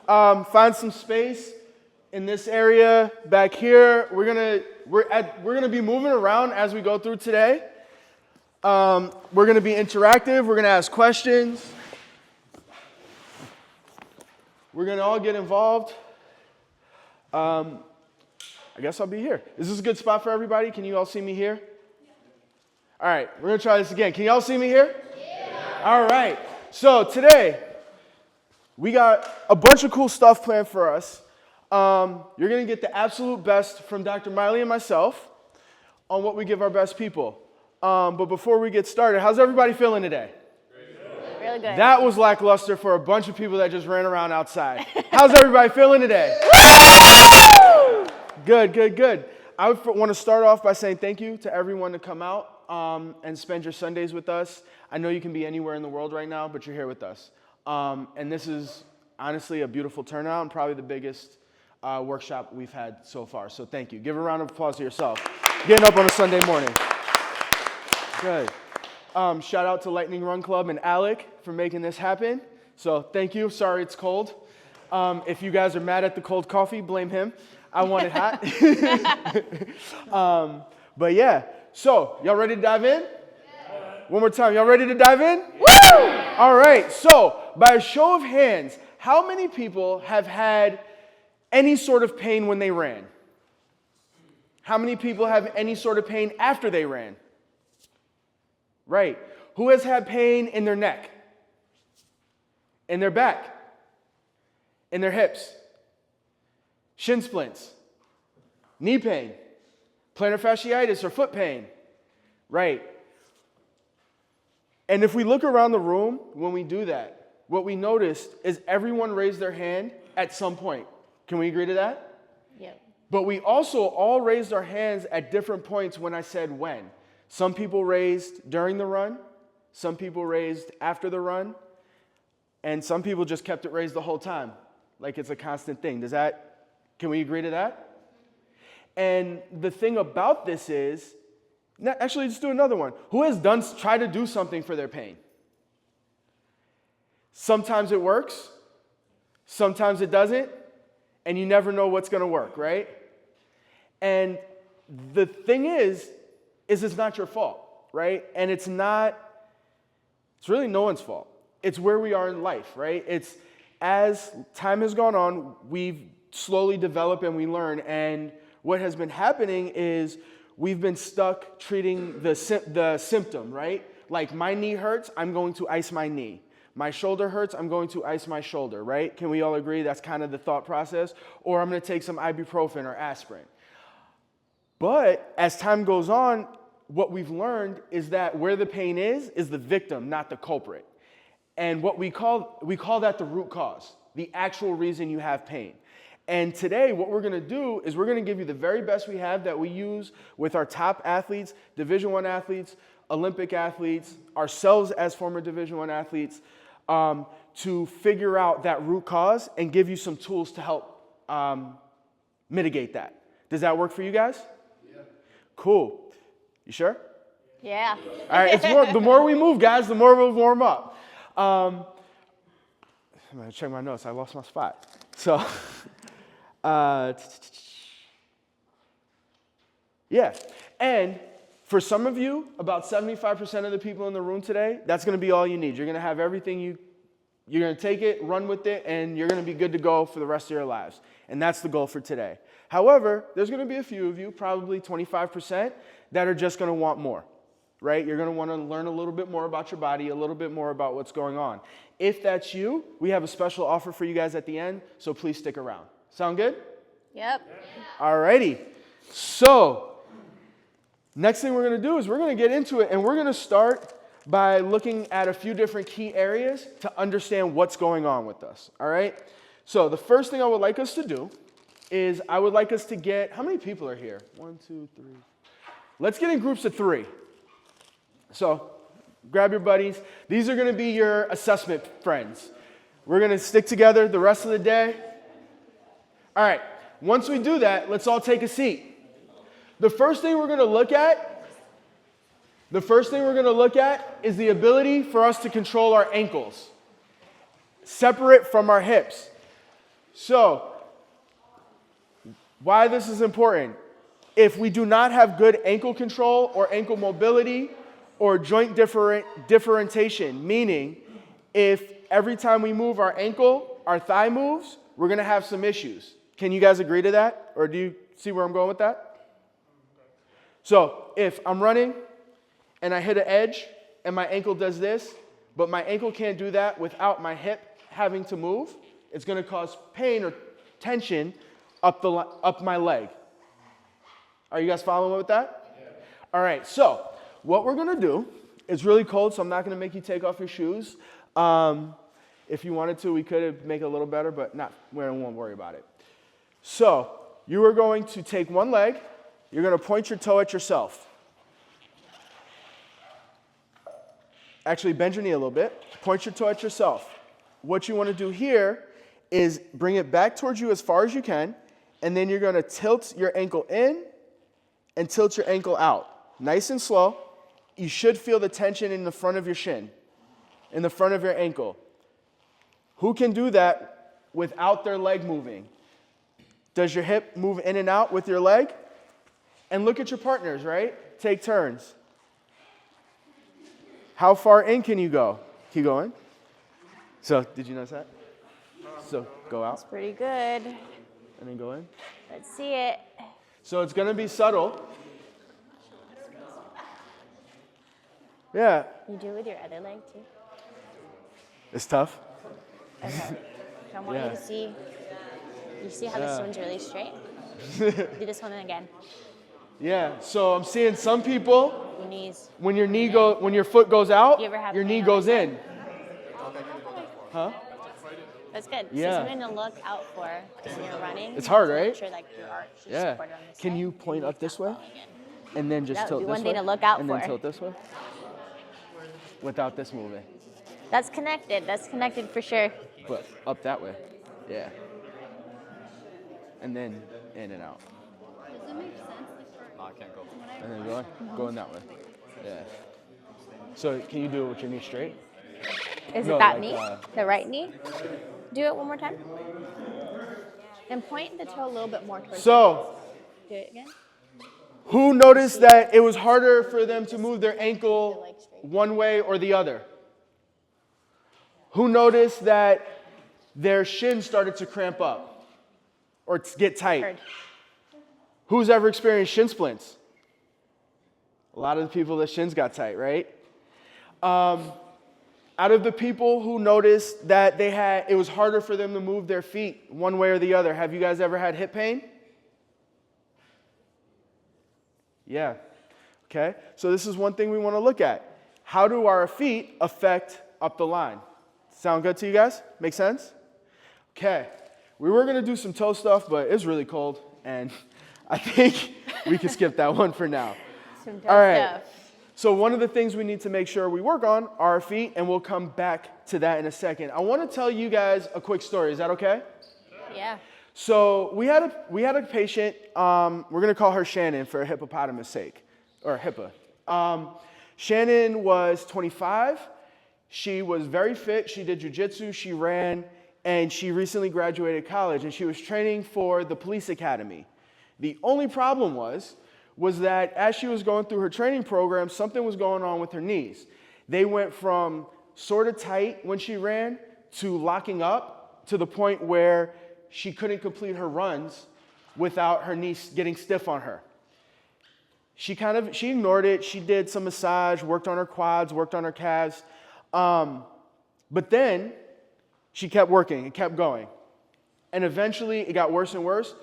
Find some space in this area back here. We're gonna be moving around as we go through today. We're gonna be interactive. We're gonna ask questions. We're gonna all get involved. I guess I'll be here. Is this a good spot for everybody? Can you all see me here? All right, we're gonna try this again. Can you all see me here? Yeah. All right. So today, we got a bunch of cool stuff planned for us. You're going to get the absolute best from Dr. Miley and myself on what we give our best people. But before we get started, how's everybody feeling today? Really good. That was lackluster for a bunch of people that just ran around outside. How's everybody feeling today? Good. I would want to start off by saying thank you to everyone to come out and spend your Sundays with us. I know you can be anywhere in the world right now, but you're here with us. And this is honestly a beautiful turnout and probably the biggest workshop we've had so far. So thank you. Give a round of applause to yourself. Getting up on a Sunday morning. Good. Shout out to Lightning Run Club and Alec for making this happen. So thank you. Sorry it's cold. If you guys are mad at the cold coffee, blame him. I want it hot. But yeah. So y'all ready to dive in? One more time. Y'all ready to dive in? Woo! All right. So, by a show of hands, how many people have had any sort of pain when they ran? How many people have any sort of pain after they ran? Right. Who has had pain in their neck? In their back? In their hips? Shin splints? Knee pain? Plantar fasciitis or foot pain? Right. And if we look around the room when we do that, what we noticed is everyone raised their hand at some point. Can we agree to that? Yep. But we also all raised our hands at different points when I said when. Some people raised during the run, some people raised after the run, and some people just kept it raised the whole time, like it's a constant thing. Can we agree to that? And the thing about this is, actually, let's do another one. Who has tried to do something for their pain? Sometimes it works, sometimes it doesn't, and you never know what's going to work, right? And the thing is it's not your fault, right? And it's really no one's fault. It's where we are in life, right? It's as time has gone on, we've slowly developed and we learn, and what has been happening is we've been stuck treating the symptom, right? Like my knee hurts, I'm going to ice my knee. My shoulder hurts, I'm going to ice my shoulder, right? Can we all agree that's kind of the thought process? Or I'm going to take some ibuprofen or aspirin. But as time goes on, what we've learned is that where the pain is the victim, not the culprit. And what we call that the root cause, the actual reason you have pain. And today, what we're going to do is we're going to give you the very best we have that we use with our top athletes, Division I athletes, Olympic athletes, ourselves as former Division I athletes, to figure out that root cause and give you some tools to help mitigate that. Does that work for you guys? Yeah. Cool. You sure? Yeah. All right. The more we move, guys, the more we'll warm up. I'm going to check my notes. I lost my spot. So... yeah, and for some of you, about 75% of the people in the room today, that's going to be all you need. You're going to have everything you're going to take it, run with it, and you're going to be good to go for the rest of your lives. And that's the goal for today. However, there's going to be a few of you, probably 25%, that are just going to want more, right? You're going to want to learn a little bit more about your body, a little bit more about what's going on. If that's you, we have a special offer for you guys at the end, so please stick around. Sound good? Yep. Alrighty. So, next thing we're going to do is we're going to get into it, and we're going to start by looking at a few different key areas to understand what's going on with us. All right? So, the first thing I would like us to do is I would like us to get, how many people are here? 1, 2, 3. Let's get in groups of 3. So, grab your buddies. These are going to be your assessment friends. We're going to stick together the rest of the day. All right, once we do that, let's all take a seat. The first thing we're going to look at is the ability for us to control our ankles, separate from our hips. So, why this is important. If we do not have good ankle control or ankle mobility or joint differentiation, meaning if every time we move our ankle, our thigh moves, we're going to have some issues. Can you guys agree to that? Or do you see where I'm going with that? So if I'm running and I hit an edge and my ankle does this, but my ankle can't do that without my hip having to move, it's going to cause pain or tension up my leg. Are you guys following with that? Yeah. All right, so what we're going to do, it's really cold, so I'm not going to make you take off your shoes. If you wanted to, we could make it a little better, but we won't worry about it. So you are going to take one leg. You're going to point your toe at yourself. Actually, bend your knee a little bit. Point your toe at yourself. What you want to do here is bring it back towards you as far as you can, and then you're going to tilt your ankle in and tilt your ankle out. Nice and slow. You should feel the tension in the front of your shin, in the front of your ankle. Who can do that without their leg moving? Does your hip move in and out with your leg? And look at your partners, right? Take turns. How far in can you go? Keep going. So, did you notice that? So, go out. That's pretty good. And then go in. Let's see it. So, it's going to be subtle. Yeah. You do it with your other leg too? It's tough. Okay. I want you to see. You see how this one's really straight? Do this one again. Yeah. So I'm seeing some people. Your knees. When your foot goes out, You ever have your pain knee on goes this in. Huh? That's good. Yeah. So something to look out for when you're running. It's hard, to right? Make sure like your arch is Yeah. supported on this Can side. you point up this way? Going in. And then just That tilt would be this one way? thing to look out and for. then tilt this way? Without this moving. That's connected. That's connected for sure. But up that way. Yeah. And then in and out. Does it make sense? No, I can't go. And then going that way. Yeah. So can you do it with your knee straight? Is No, it that like, knee? The right knee? Do it one more time. And point the toe a little bit more towards So you. Do it again. who noticed that it was harder for them to move their ankle one way or the other? Who noticed that their shin started to cramp up or get tight? Heard. Who's ever experienced shin splints? A lot of the people that shins got tight, right? Out of the people who noticed that it was harder for them to move their feet one way or the other, have you guys ever had hip pain? Yeah. Okay. So this is one thing we want to look at. How do our feet affect up the line? Sound good to you guys? Make sense? Okay. We were going to do some toe stuff, but it's really cold, and I think we can skip that one for now. Some All right. stuff. So one of the things we need to make sure we work on are our feet, and we'll come back to that in a second. I want to tell you guys a quick story. Is that okay? Yeah. So we had a patient. We're going to call her Shannon for hippopotamus sake, or HIPAA. Shannon was 25. She was very fit. She did jujitsu. She ran, and she recently graduated college, and she was training for the police academy. The only problem was that as she was going through her training program, something was going on with her knees. They went from sort of tight when she ran to locking up to the point where she couldn't complete her runs without her knees getting stiff on her. She ignored it. She did some massage, worked on her quads, worked on her calves. But then she kept working and kept going. And eventually it got worse and worse.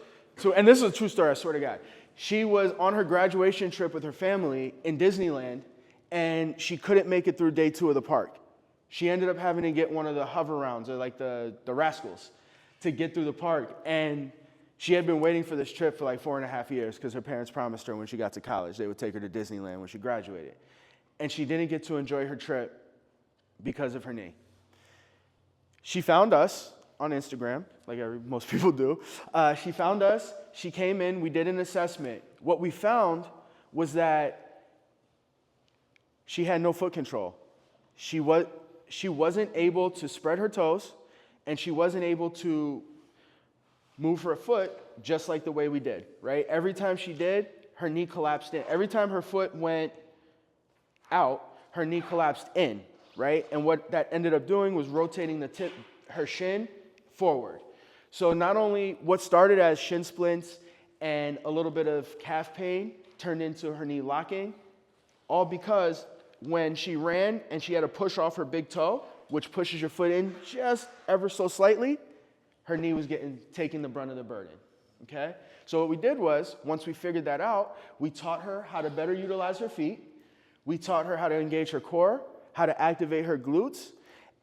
And this is a true story, I swear to God. She was on her graduation trip with her family in Disneyland, and she couldn't make it through day 2 of the park. She ended up having to get one of the hover rounds, or like the Rascals, to get through the park. And she had been waiting for this trip for like 4.5 years because her parents promised her when she got to college they would take her to Disneyland when she graduated. And she didn't get to enjoy her trip because of her knee. She found us on Instagram, like most people do. She found us. She came in. We did an assessment. What we found was that she had no foot control. She wasn't able to spread her toes, and she wasn't able to move her foot just like the way we did, right? Every time she did, her knee collapsed in. Every time her foot went out, her knee collapsed in, right? And what that ended up doing was rotating the tip, her shin forward. So not only what started as shin splints and a little bit of calf pain turned into her knee locking, all because when she ran and she had to push off her big toe, which pushes your foot in just ever so slightly, her knee was taking the brunt of the burden, okay? So what we did was, once we figured that out, we taught her how to better utilize her feet. We taught her how to engage her core, how to activate her glutes,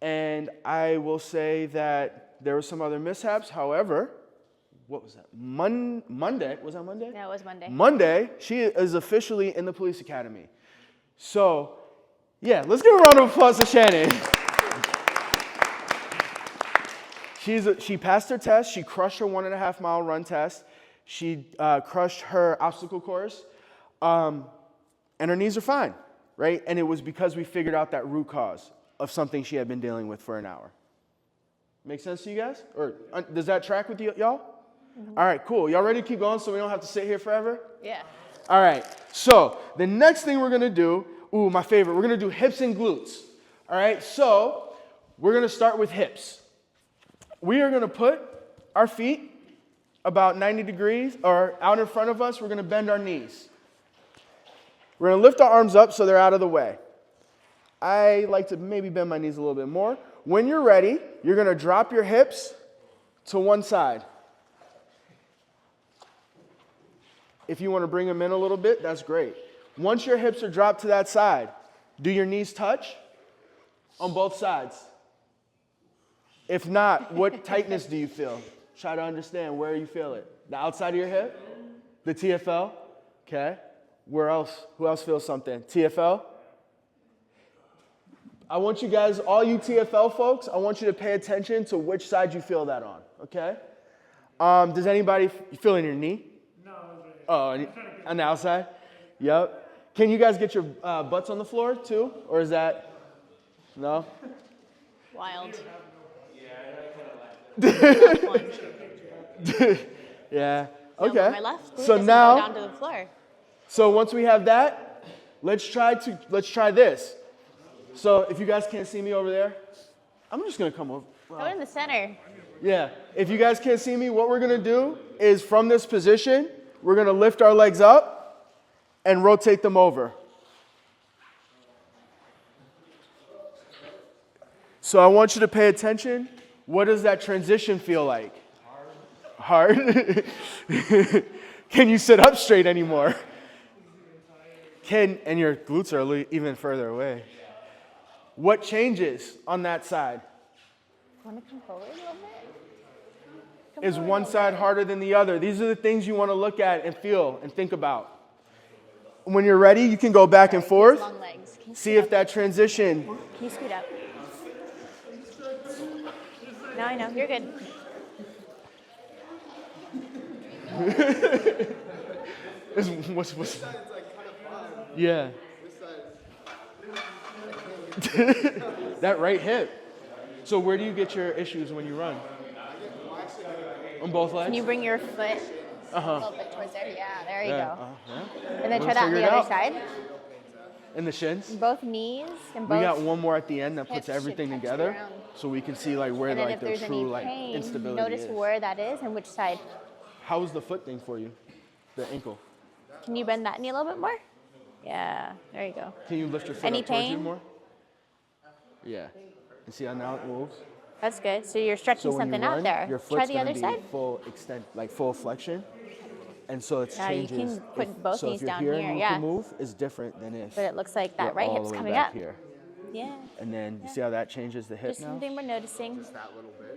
and I will say that there were some other mishaps. However, what was that? Monday, was that Monday? No, it was Monday. Monday, she is officially in the police academy. So, yeah, let's give a round of applause to Shannon. She passed her test. She crushed her 1.5 mile run test. She crushed her obstacle course. And her knees are fine, right? And it was because we figured out that root cause of something she had been dealing with for an hour. Make sense to you guys? Or does that track with you, y'all? Mm-hmm. All right, cool. Y'all ready to keep going so we don't have to sit here forever? Yeah. All right, so the next thing we're going to do, my favorite, we're going to do hips and glutes. All right, so we're going to start with hips. We are going to put our feet about 90 degrees or out in front of us. We're going to bend our knees. We're going to lift our arms up so they're out of the way. I like to maybe bend my knees a little bit more. When you're ready, you're going to drop your hips to one side. If you want to bring them in a little bit, that's great. Once your hips are dropped to that side, do your knees touch on both sides? If not, what tightness do you feel? Try to understand where you feel it. The outside of your hip? The TFL? Okay. Where else? Who else feels something? TFL? I want you guys, all you TFL folks, I want you to pay attention to which side you feel that on, okay? Does anybody feel in your knee? No. Oh, on the outside? Yep. Can you guys get your butts on the floor too? Or is that, no? Wild. Yeah, No, okay. my left glute So doesn't now, go down to the floor. so once we have that, let's try this. So if you guys can't see me over there, I'm just gonna come over. Go in the center. Yeah, if you guys can't see me, what we're gonna do is from this position, we're gonna lift our legs up and rotate them over. So I want you to pay attention. What does that transition feel like? Hard? Can you sit up straight anymore? And your glutes are even further away. What changes on that side? Want to come forward a little bit? Is one side harder than the other? These are the things you want to look at and feel and think about. When you're ready, you can go back and forth. Long legs. See if that transition. Can you scoot up? No, I know. You're good. What's yeah. That right hip. So where do you get your issues when you run? On both legs? Can you bring your foot a little bit towards there? Yeah, there you go. Yeah. And then We'll try that on figure the it other out. side. And the shins? Both knees and both. We got one more at the end that hips puts should everything touch the together, ground. so we can see like where And then like if the there's any true like pain, instability notice is. where that is and which side. How was the foot thing for you? The ankle. Can you bend that knee a little bit more? Yeah, there you go. Can you lift your foot Any up towards you pain? more? Yeah. And see how now it moves? That's good. So you're stretching So when you something out run, there. your Try foot's the gonna other be side. full extent, like full flexion. And so it Yeah, you changes. can put both so knees if you're down here here, and you yeah. can move, is different than if But it looks like that you're right all hip's the way coming back up. here. Yeah. And then you see how that changes the hip Just now? something we're noticing.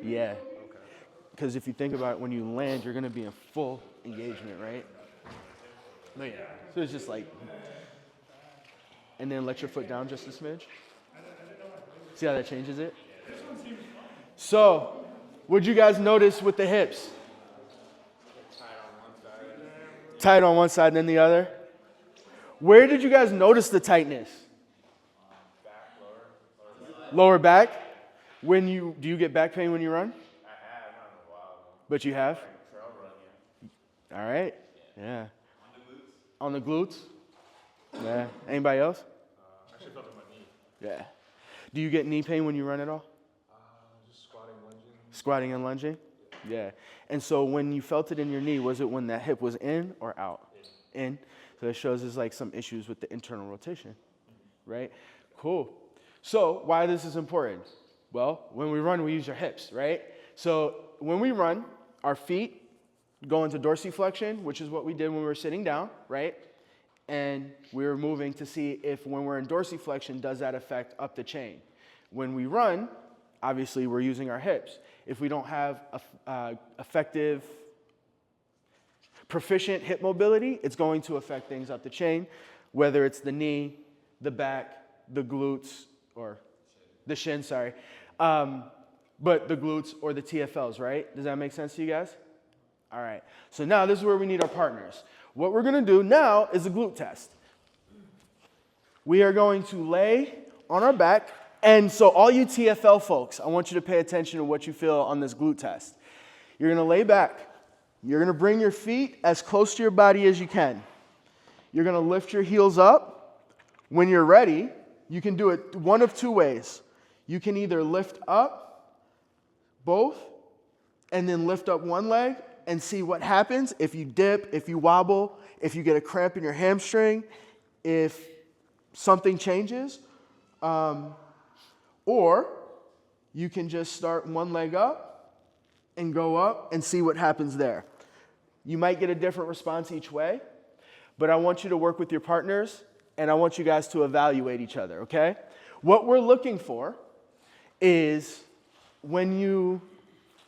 Yeah. Because if you think about it, when you land, you're going to be in full engagement, right? No, yeah. So it's just like, and then let your foot down just a smidge. See how that changes it? So, what'd you guys notice with the hips? Tight on one side and then the other. Where did you guys notice the tightness? Lower back? Do you get back pain when you run? I have, not in a while. But you have? All right. Yeah. On the glutes? Yeah. Anybody else? I actually felt it in my knee. Yeah. Do you get knee pain when you run at all? Just squatting, lunging. Squatting and lunging? Yeah. And so when you felt it in your knee, was it when that hip was in or out? In. So it shows there's like some issues with the internal rotation, right? Cool. So why this is important? Well, when we run, we use our hips, right? So when we run, our feet go into dorsiflexion, which is what we did when we were sitting down, right? And we were moving to see if when we're in dorsiflexion, does that affect up the chain? When we run, obviously we're using our hips. If we don't have effective, proficient hip mobility, it's going to affect things up the chain, whether it's the knee, the back, the glutes, or the shin, sorry. But the glutes or the TFLs, right? Does that make sense to you guys? All right. So now this is where we need our partners. What we're going to do now is a glute test. We are going to lay on our back. And so all you TFL folks, I want you to pay attention to what you feel on this glute test. You're going to lay back. You're going to bring your feet as close to your body as you can. You're going to lift your heels up. When you're ready, you can do it one of two ways. You can either lift up both and then lift up one leg and see what happens if you dip, if you wobble, if you get a cramp in your hamstring, if something changes. Or you can just start one leg up and go up and see what happens there. You might get a different response each way, but I want you to work with your partners and I want you guys to evaluate each other, okay? What we're looking for is when you,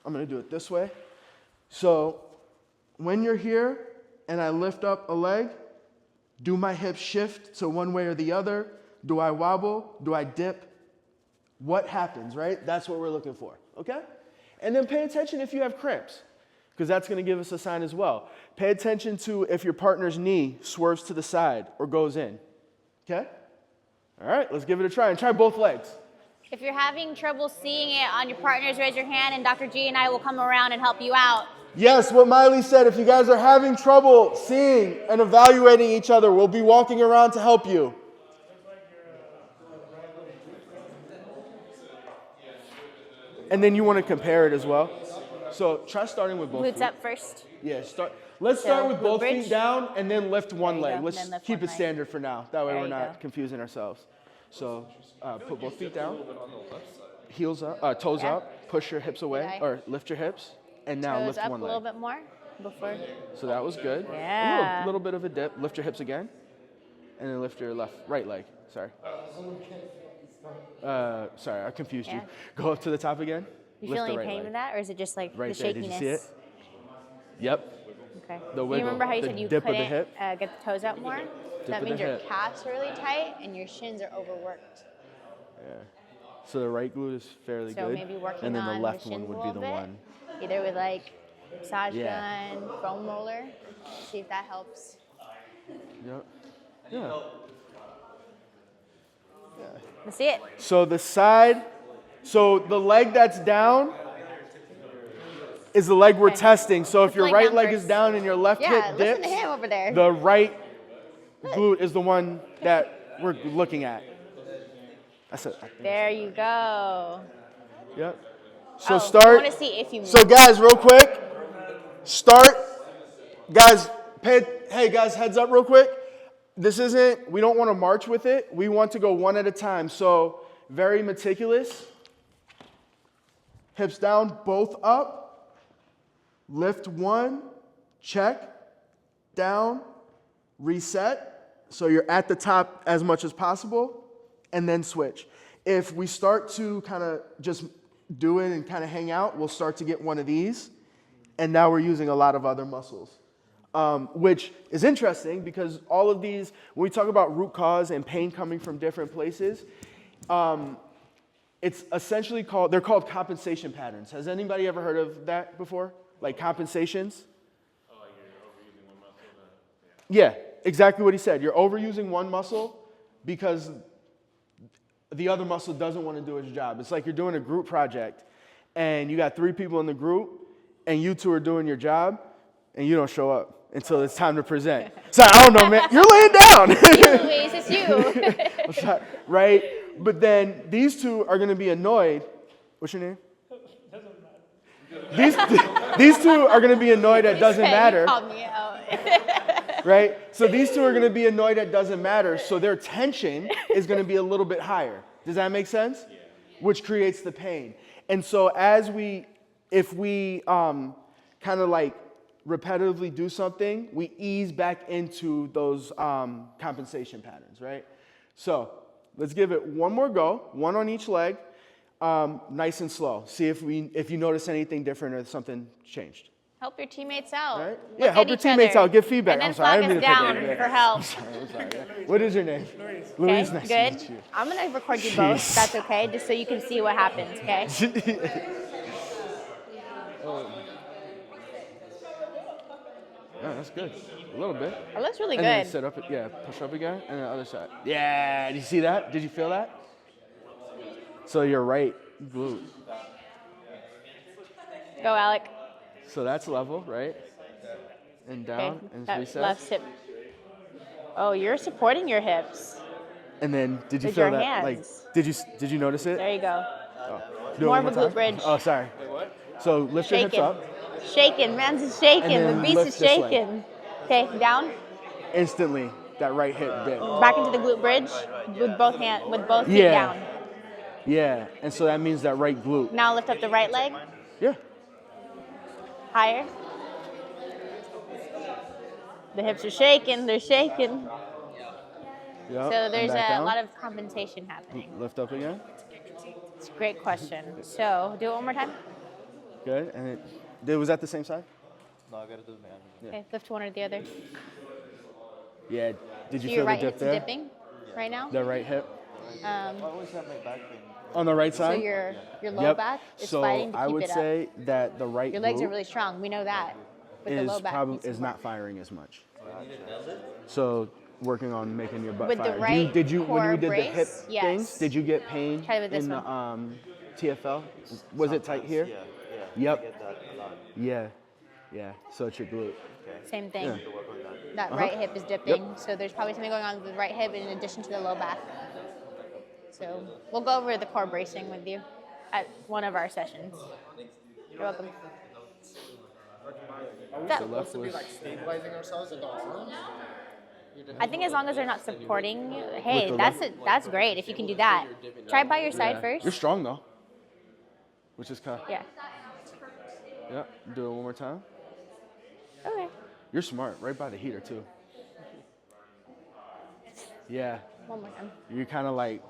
I'm gonna do it this way. So when you're here and I lift up a leg, do my hips shift to one way or the other? Do I wobble? Do I dip? What happens, right? That's what we're looking for, okay? And then pay attention if you have cramps, because that's going to give us a sign as well. Pay attention to if your partner's knee swerves to the side or goes in, okay? All right, let's give it a try, and try both legs. If you're having trouble seeing it on your partners, raise your hand and Dr. G and I will come around and help you out. Yes, what Miley said, if you guys are having trouble seeing and evaluating each other, we'll be walking around to help you. And then you want to compare it as well. So try starting with both Glutes feet. up first. Yeah, let's start So, with glute both bridge. feet down and then lift one There you leg. go, Let's then lift keep one it leg. standard for now. That way There we're you not go. confusing ourselves. So put both feet down, heels up, toes Yeah. up, push your hips away, I- or lift your hips, and now Toes lift up one a little leg. bit more before. So that was good. Yeah. A little bit of a dip. Lift your hips again, and then lift your right leg. Sorry. Sorry, I confused you. Yeah. Go up to the top again. You lift feel the any right pain leg. with that, or is it just like Right the there. shakiness? Did you see it? Yep. Okay. The You wiggle, remember how you the said you dip of the couldn't hip? get the toes out more? That of means the your hip. calves are really tight and your shins are overworked. Yeah. So the right glute is fairly So good. maybe working and then on the left the one shins would a be little the bit, one. either with like massage Yeah. gun, foam roller. See if that helps. Yep. Yeah. Let's see it. So the leg that's down is the leg we're Okay. testing. So if Put the your leg right down leg first. is down and your left Yeah, hip listen dips, to him over there. the right glute is the one that we're looking at. That's it. There you go. Yep. So I start. want to see if you move. So guys, real quick, start. Guys, hey guys, heads up real quick. We don't want to march with it. We want to go one at a time. So very meticulous. Hips down, both up. Lift one, check, down, reset. So you're at the top as much as possible, and then switch. If we start to kind of just do it and kind of hang out, we'll start to get one of these. And now we're using a lot of other muscles, which is interesting because all of these, when we talk about root cause and pain coming from different places, it's essentially they're called compensation patterns. Has anybody ever heard of that before? Like compensations? Oh, like you're overusing one muscle. Yeah, exactly what he said. You're overusing one muscle because the other muscle doesn't want to do its job. It's like you're doing a group project and you got 3 people in the group and you two are doing your job and you don't show up until it's time to present. So I don't know, man. You're laying down. You, Luis, it's you. I'm sorry, right? But then these two are going to be annoyed. What's your name? These two are going to be annoyed at doesn't You matter, called me out. right? So these two are going to be annoyed at doesn't matter. So their tension is going to be a little bit higher. Does that make sense? Yeah. Which creates the pain. And so if we kind of like repetitively do something, we ease back into those compensation patterns, right? So let's give it one more go, one on each leg, nice and slow. See if you notice anything different or something changed. Help your teammates out. Right? Look Yeah, help at your each teammates other. out. Give feedback. And then I'm sorry. I flag didn't us mean to down take that. for help. I'm sorry. Yeah. What is your name? Luis. Okay, Luis, nice good. to meet you. I'm gonna record you both. That's okay, just so you can see what happens. Okay. Yeah, that's good. A little bit. It looks really And then good. sit up, yeah, push up again, and the other side. Yeah, did you see that? Did you feel that? So your right glute. Go, Alec. So that's level, right? And down, Okay. and That reset. left hip. Oh, you're supporting your hips. And then did you With feel your that? hands. Like, did you notice it? There you go. Oh. Do it More one of a more glute time? bridge. Oh, sorry. So lift your hips Shaking. up. Shaking. Man's is shaking. And The then beast lift is this leg. shaking. Okay, down. Instantly, that right hip dip. Back into the glute bridge with both feet Yeah. down. Yeah, and so that means that right glute. Now lift up the right leg. Yeah. Higher. The hips are shaking. They're shaking. Yep. So and there's back a down. lot of compensation happening. Lift up again. It's a great question. So do it one more time. Good. And was that the same side? No, I gotta do the man. Okay, lift one or the other. Yeah. Did So you your feel right the dip hip's there? dipping right now. The right hip I always have my back pain. on the right So side. your low Yep. back is So fighting to I keep would it up. say that the right Your legs are glute really strong. We know that. But the is low back probably needs some is work. not firing as much. So working on making your butt With the fire. right did you when core you did the hip brace, yes. things? Did you get pain Try with this in the one. TFL? Was it tight here? Yeah. Yep. I get that a lot. Yeah. So it's your glute. Same thing. Yeah. To work on that. That right hip is dipping. So there's probably something going on with the right hip in addition to the low back. So we'll go over the core bracing with you at one of our sessions. You're welcome. The left was Stabilizing ourselves in the arms. I think as long as they're not supporting you, hey, that's great if you can do that. Try by your side You're first. strong though. Which is kind. Yeah. Yeah. Do it one more time. Okay. You're smart. Right by the heater too. Yeah. One more time. You're kind of like.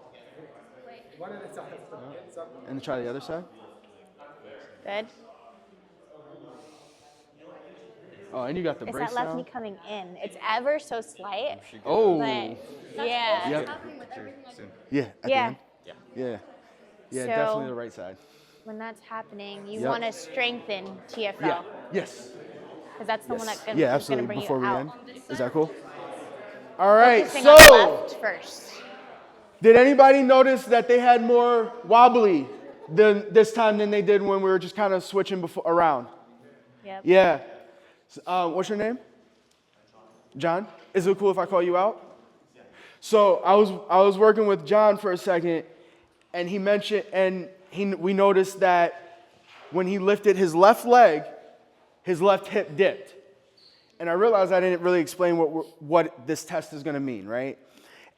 One at a time. And try the other side. Good. Oh, and you got the It's brace that left down. knee coming in. It's ever so slight. Oh. But yeah. Yep. Yeah. At the Yeah. end? Yeah. Yeah. So- Definitely the right side. When that's happening, you Yep. want to strengthen TFL. Yeah. Yes. Because that's the one that's Yeah. going to Absolutely. bring Before you we out. end, is that cool? All right. Focusing on the So, left first. did anybody notice that they had more wobbly this time than they did when we were just kind of switching around? Yep. Yeah. What's your name? John. Is it cool if I call you out? So I was working with John for a second, and he mentioned, and we noticed that when he lifted his left leg, his left hip dipped. And I realized I didn't really explain what this test is going to mean, right?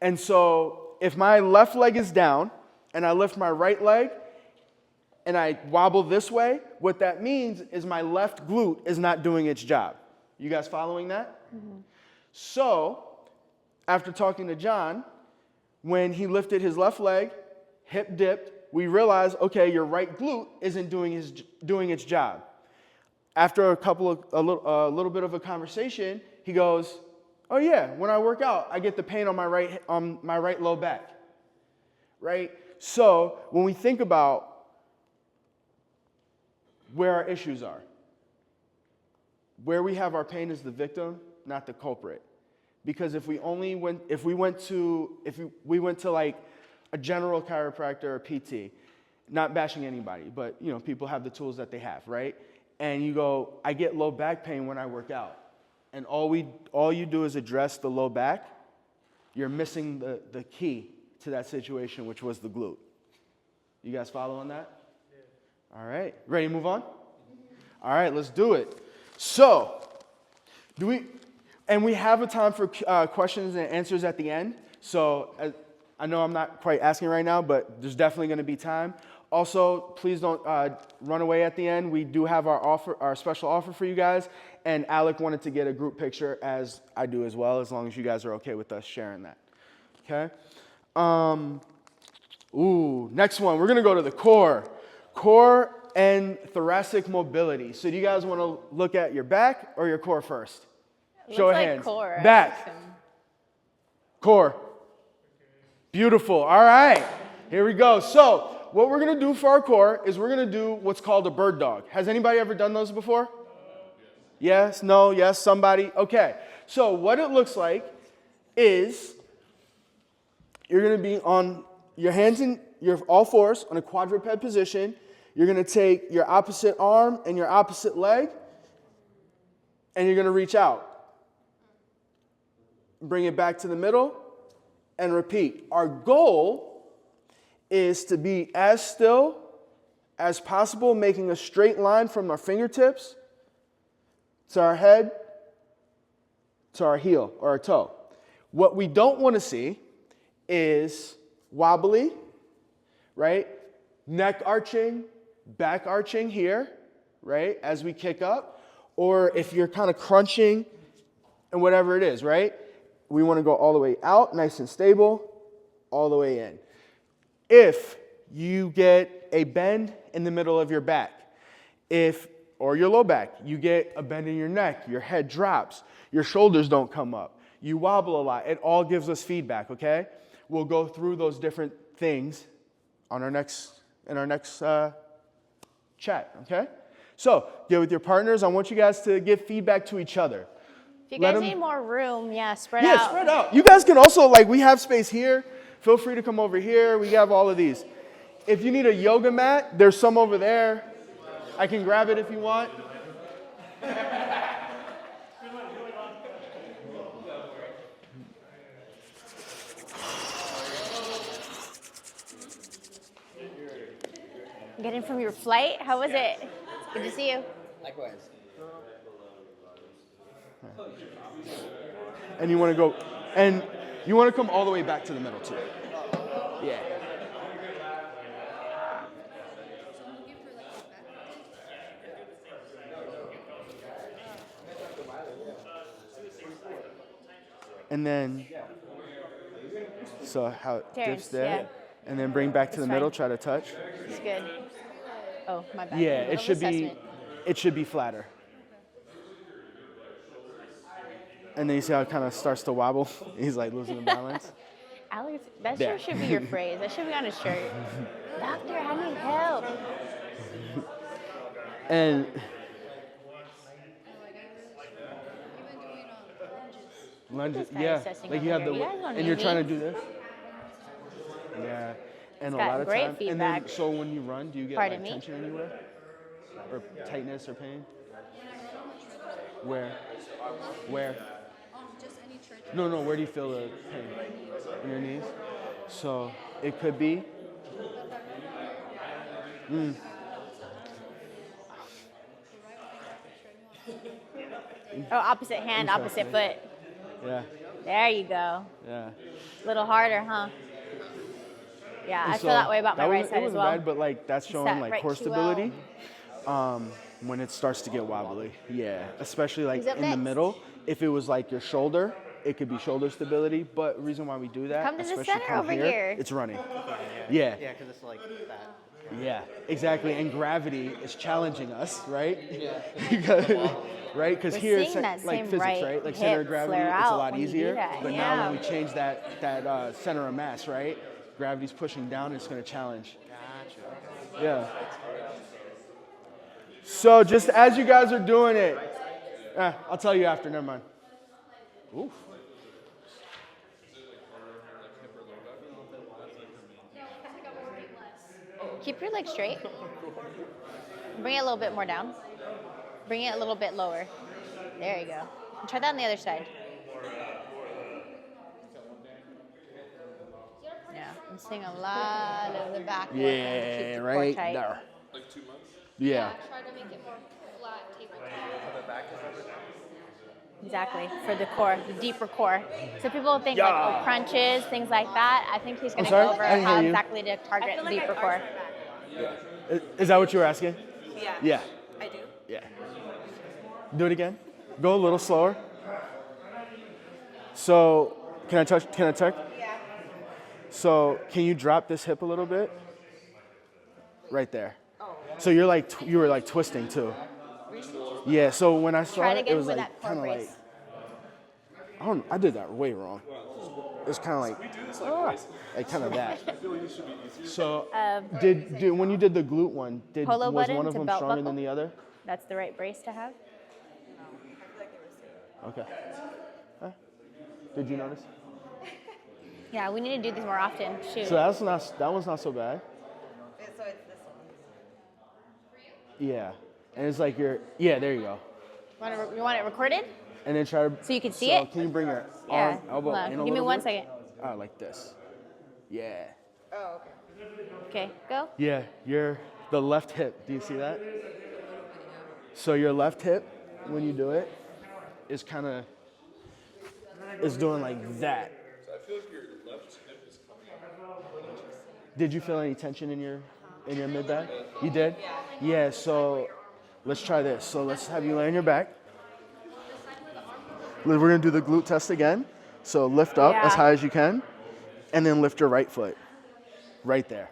And so if my left leg is down and I lift my right leg and I wobble this way, what that means is my left glute is not doing its job. You guys following that? Mm-hmm. So after talking to John, when he lifted his left leg, hip dipped, we realized, okay, your right glute isn't doing its job. After a little bit of a conversation, he goes, "Oh yeah, when I work out, I get the pain on my right low back." Right? So when we think about where our issues are, where we have our pain is the victim, not the culprit. Because if we went to like a general chiropractor or PT, not bashing anybody, but people have the tools that they have, right? and you go, I get low back pain when I work out. And all you do is address the low back, you're missing the key to that situation, which was the glute. You guys follow on that? Yeah. All right. Ready to move on? All right, let's do it. So, we have a time for questions and answers at the end. So, I know I'm not quite asking right now, but there's definitely going to be time. Also, please don't run away at the end. We do have our special offer for you guys. And Alec wanted to get a group picture, as I do as well, as long as you guys are okay with us sharing that. Okay? Next one. We're going to go to the core. Core and thoracic mobility. So do you guys want to look at your back or your core first? Show of hands. Core. Back. Core. Beautiful. All right. Here we go. So what we're going to do for our core is we're going to do what's called a bird dog. Has anybody ever done those before? Yes, no, yes, somebody. Okay. So what it looks like is you're going to be on your hands in your all fours on a quadruped position. You're going to take your opposite arm and your opposite leg, and you're going to reach out. Bring it back to the middle, and repeat. Our goal is to be as still as possible, making a straight line from our fingertips to our head, to our heel or our toe. What we don't want to see is wobbly, right? Neck arching, back arching here, right? As we kick up. Or if you're kind of crunching and whatever it is, right? We want to go all the way out, nice and stable, all the way in. If you get a bend in the middle of your back, or your low back, you get a bend in your neck, your head drops, your shoulders don't come up, you wobble a lot, it all gives us feedback, okay? We'll go through those different things in our next chat, okay? So, get with your partners. I want you guys to give feedback to each other. If you guys need more room, spread out. Yeah, spread out. You guys can also, we have space here. Feel free to come over here. We have all of these. If you need a yoga mat, there's some over there. I can grab it if you want. Getting from your flight? How was it? Good to see you. Likewise. And you want to go, and you want to come all the way back to the middle too. Yeah. And then, so how it Terrence, dips there, yeah. and then bring back to the That's middle, fine. try to touch. It's good. Oh, my bad. Yeah, Little assessment. it should be flatter. And then you see how it kind of starts to wobble? He's like losing the balance. Alex, that There. should be your phrase. That should be on a shirt. Doctor, I need help. And lunges, This guy's yeah, assessing like you over have here. You guys don't and need you're me. trying to do this. Yeah, and It's a got lot of great times. And feedback. then, so when you run, do you get Pardon me? tension anywhere, or tightness or pain? Where? Just any church. No. Where do you feel the pain? In your knees. So it could be. Oh, opposite hand, opposite foot. Yeah. There you go. Yeah. A little harder, huh? Yeah, I So feel that way about my that right wasn't- side it as wasn't well. bad, but that's showing that right core QL. stability. When it starts to get wobbly, yeah, especially Who's up in the next? middle. If it was your shoulder, it could be shoulder stability. But the reason why we do that, Come to the especially center from over here. it's running. Yeah, Yeah, because it's like that. yeah, exactly. And gravity is challenging us, right? Yeah. Right? Because We're here it's seeing that like same physics, right right? Like center of hip gravity, flare it's a out lot when you do easier. that, But now yeah. when we change that center of mass, right? Gravity's pushing down, it's going to challenge. Gotcha. Yeah. So just as you guys are doing it, I'll tell you after. Never mind. Oof. Keep your legs straight. Bring it a little bit more down. Bring it a little bit lower. There you go. And try that on the other side. Yeah, I'm seeing a lot of the back work and keep Yeah, the right core tight. there. Yeah. Try to make it more flat, taper. Exactly, for the core, the deeper core. So people think like, Yeah. oh, crunches, things like that. I think he's going to sorry? go over I didn't how hear you. exactly to target the deeper core. Is that what you were asking? Yeah. Yeah. I do. Yeah. Do it again. Go a little slower. So, can I check? Yeah. So, can you drop this hip a little bit? Right there. So you were like twisting too. Yeah. So when I saw Try it it, again it was with like that core kind of like brace. I did that way wrong. It's kind of like kind of that. So did when you did the glute one, Polo was button one of to them belt stronger buckle? than the other? That's the right brace to have. Okay. Huh? Did you notice? Yeah, we need to do these more often. Shoot. So that one's not so bad. So it's this one. Yeah. And it's like there you go. You want it recorded? And then try to So you can see so it? Can you bring your Yeah. arm, elbow Hold on. in a Give me little 1 bit? second. Like this. Yeah. Oh, okay. Okay, go. Yeah, the left hip. Do you see that? So your left hip, when you do it, is doing like that. So I feel like your left hip is coming up. Did you feel any tension in your mid back? You did? Yeah. So let's try this. So let's have you lay on your back. We're gonna do the glute test again. So lift up as Yeah. high as you can, and then lift your right foot. Right there.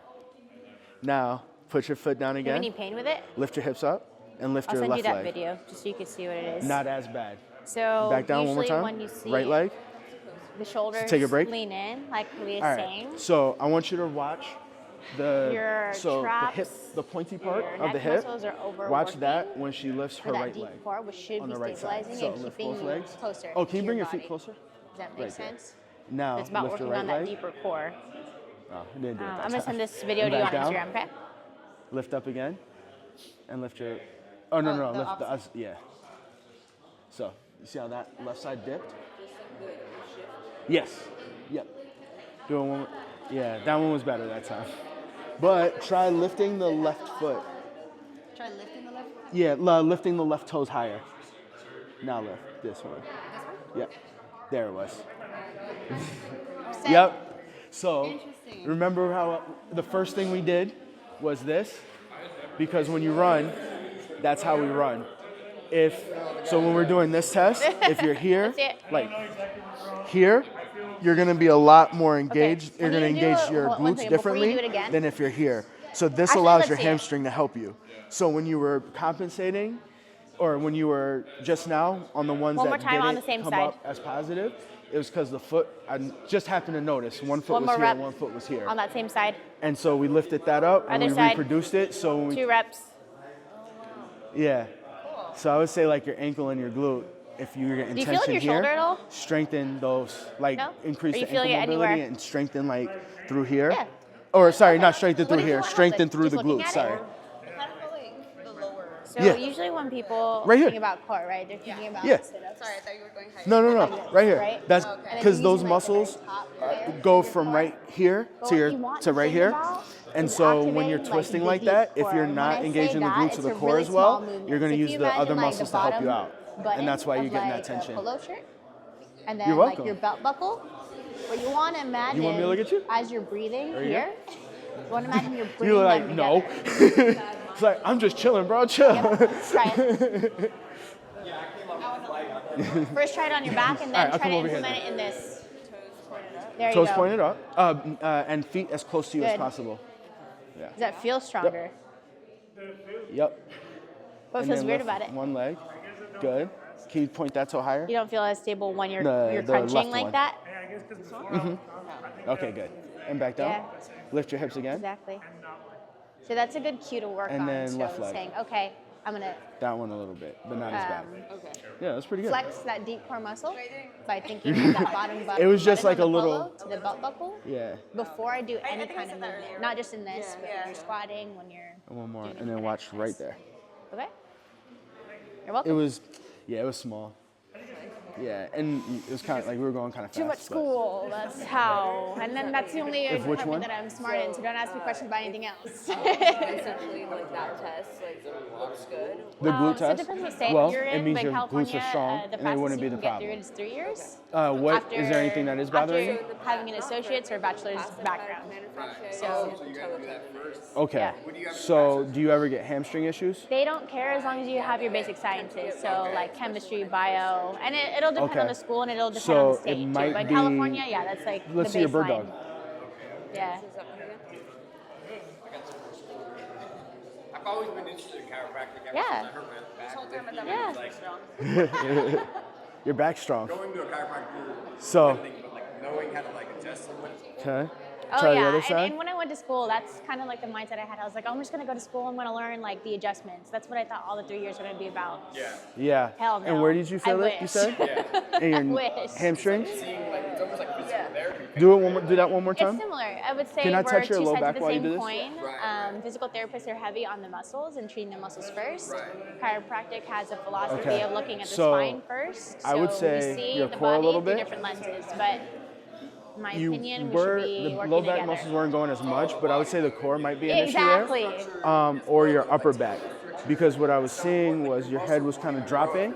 Now put your foot down Do you have again. any pain with it? Lift your hips up and lift I'll your send left you that leg. video just so you can see what it is. Not as bad. So Back down one more usually time. when you see Right leg. the shoulders take a break. lean in, like Leah's All right. saying. So I want you to watch Your the traps, hip, the pointy part your of the neck hip. muscles are Watch overworking that when she lifts for her that right deep leg core, which should on be the right side. stabilizing So and lift keeping both you legs. closer. Oh, can you to bring your body. feet closer? Does that make Right there. sense? Now It's about lift your working right on that leg. deeper core. Oh, it didn't do it that I'm gonna time. send this video And to you on back down. Instagram, okay? Lift up again, and lift your. Oh no, no, the lift the yeah. So you see how that left side dipped? Yes. Yep. Doing one. Yeah, that one was better that time. But try lifting the left foot. Try lifting the left foot. Yeah, lifting the left toes higher. Now lift this one. Yep. There it was. Yep. So remember how the first thing we did was this? Because when you run, that's how we run. So when we're doing this test, if you're here, That's it. like here, you're gonna be a lot more engaged. Okay, You're I'm gonna gonna do engage it- your hold on one glutes second, before you differently do it again. than if you're here. So this Actually, allows let's your see it. hamstring to help you. So when you were compensating, or when you were just now on the ones One that more time on didn't the same come side. up as positive, it was because the foot, I just happened to notice one foot One was more here, rep. one foot was here. On that same side. And so we lifted that up and Other we side. reproduced it. So when we, 2 reps. yeah. So I would say like your ankle and your glute, if you're getting Do you tension feel it in your here, shoulder at all? strengthen those, like No? increase Are you the feeling ankle it mobility anywhere? and strengthen like through here. Yeah. Or sorry, not strengthen through do you here, feel? strengthen Like, through just the looking glute. at it? Sorry. I kind of feel like the lower. So Yeah. usually when people Right here. think about core, right, they're thinking about Yeah. sit-ups. Sorry, I thought you were going higher. No, right here. Right? That's Okay. And then because you're those using, like, the very muscles top layer go of your from core. right here But to what your you want to to right think here. about And is so when you're activating, like, twisting the like deep that, if core. you're And not when I say engaging the that, glutes or it's the a core really as well, small movement. you're going to So if use you the other imagine, like, muscles the to help you bottom out. button And that's why you're of, getting like, that tension. A polo shirt, and then You're like welcome. your belt buckle. What you want to imagine me to look at you? as you're breathing you here, you want to imagine you're bringing You're like, them no. together. It's like, I'm just chilling, bro, chill. Try it. First, try it on your back, and then All right, I'll try come to over here implement it in this. There Toes you go. pointed up, and feet as close to you as Good. possible. Does that feel stronger? Yep. What And feels then weird lift about it? one leg. Good. Can you point that toe higher? You don't feel as stable when you're The crunching left like one. that? Okay, good. And back down. Yeah. Lift your hips again. Exactly. So that's a good cue to work And on. then So left leg. saying, okay, I'm gonna That one a little bit, but not as bad. Okay. Yeah, that's pretty good. flex that deep core muscle by thinking of that bottom button. It was just button like on a the little- polo to the belt buckle Yeah. before I do any think I kind of said that movement. earlier. Not just in this, but Yeah. when you're squatting, when you're And one more. doing And then any watch kind of right there. Okay. You're welcome. It was small. Yeah, and it was kind of like we were going kind of fast. Too much but- school. That's how. And then that's the only If which department one? that I'm smart in. So don't ask me questions about anything else. Essentially, like that test, like looks good. The glute So it test? depends what state Well, you're in. it means but your California, glutes are strong, the and it fastest wouldn't you be the can get problem. through it is 3 years. Is there anything that is bothering you? After having an associate's or bachelor's background. So Okay. Yeah. So do you ever get hamstring issues? they don't care as long as you have your basic sciences. So like chemistry, bio, and it'll depend Okay. on the school and it'll depend So on the it state too. might But be- California, yeah, that's like Let's the see your bird baseline. dog. Yeah. I've always been interested in chiropractic ever Yeah. since I hurt my back. Yeah. Your back's strong. Going to a chiropractor is So- one thing, but like knowing how to like adjust someone. Okay. Oh Try the yeah, other and, side. and when I went to school, that's kind of like the mindset I had. I was like, oh, I'm just gonna go to school. I'm gonna learn like the adjustments. That's what I thought all the 3 years were gonna be about. Yeah. Yeah. Hell no. And where did you feel I it? You wish. said? In your wish. hamstrings. Seeing like it's almost like physical therapy. Do that one more It's time. similar. I would say Can I we're touch your two low sides back of the while you same do this? coin. Physical therapists are heavy on the muscles and treating the muscles first. Chiropractic has a philosophy Okay. of looking at the So, spine first. I would So say we see your the core a body little through bit. different lenses, but in my You opinion, we were should be the working low back together. muscles weren't going as much, but I would say the core might be an Exactly. issue there. Or your upper back, because what I was seeing was your head was kind of dropping.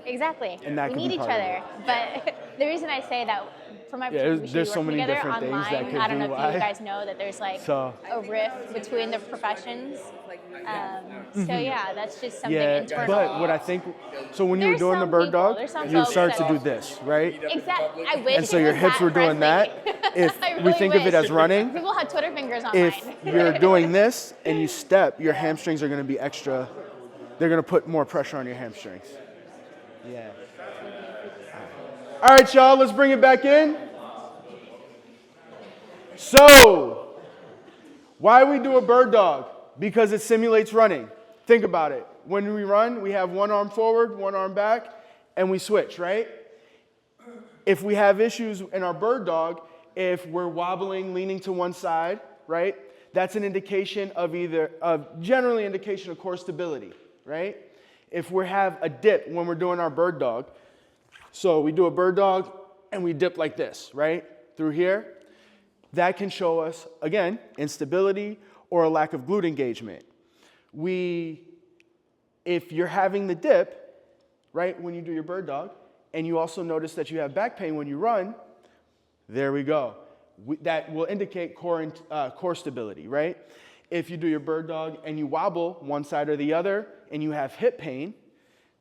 Exactly. And that we could need be each part of other. But the reason I say that for my Yeah, we should there's be so working many together different things online. that could I don't be know if why. you guys know that there's like So- a rift between the professions. So yeah, that's just something Yeah, internal. but what I think, so when you were There's doing the some bird people- dog, there's some you would folks start to that- do this, right? Exactly. I wish. And so it your was hips that were doing that. friendly. If I we really think of it wish. as running, People had Twitter fingers on if mine. you're doing this and you step, your hamstrings are going to be extra. They're going to put more pressure on your hamstrings. Yeah. All right, y'all, let's bring it back in. So, why we do a bird dog? Because it simulates running. Think about it. When we run, we have one arm forward, one arm back, and we switch, right? If we have issues in our bird dog, if we're wobbling, leaning to one side, right? That's an indication of generally indication of core stability, right? If we have a dip when we're doing our bird dog, so we do a bird dog and we dip like this, right? Through here, that can show us, again, instability or a lack of glute engagement. If you're having the dip, right, when you do your bird dog, and you also notice that you have back pain when you run, there we go. That will indicate core stability, right? If you do your bird dog and you wobble one side or the other and you have hip pain,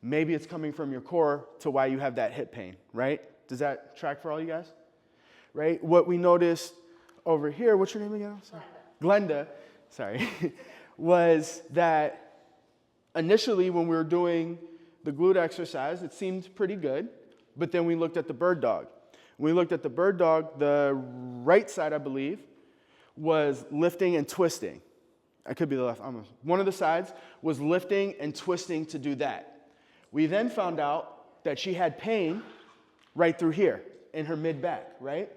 maybe it's coming from your core to why you have that hip pain, right? Does that track for all you guys? Right? What we noticed over here, what's your name again? Sorry. Glenda, sorry, was that initially when we were doing the glute exercise, it seemed pretty good, but then we looked at the bird dog. When we looked at the bird dog, the right side, I believe, was lifting and twisting. I could be the left. One of the sides was lifting and twisting to do that. We then found out that she had pain right through here in her mid-back, right?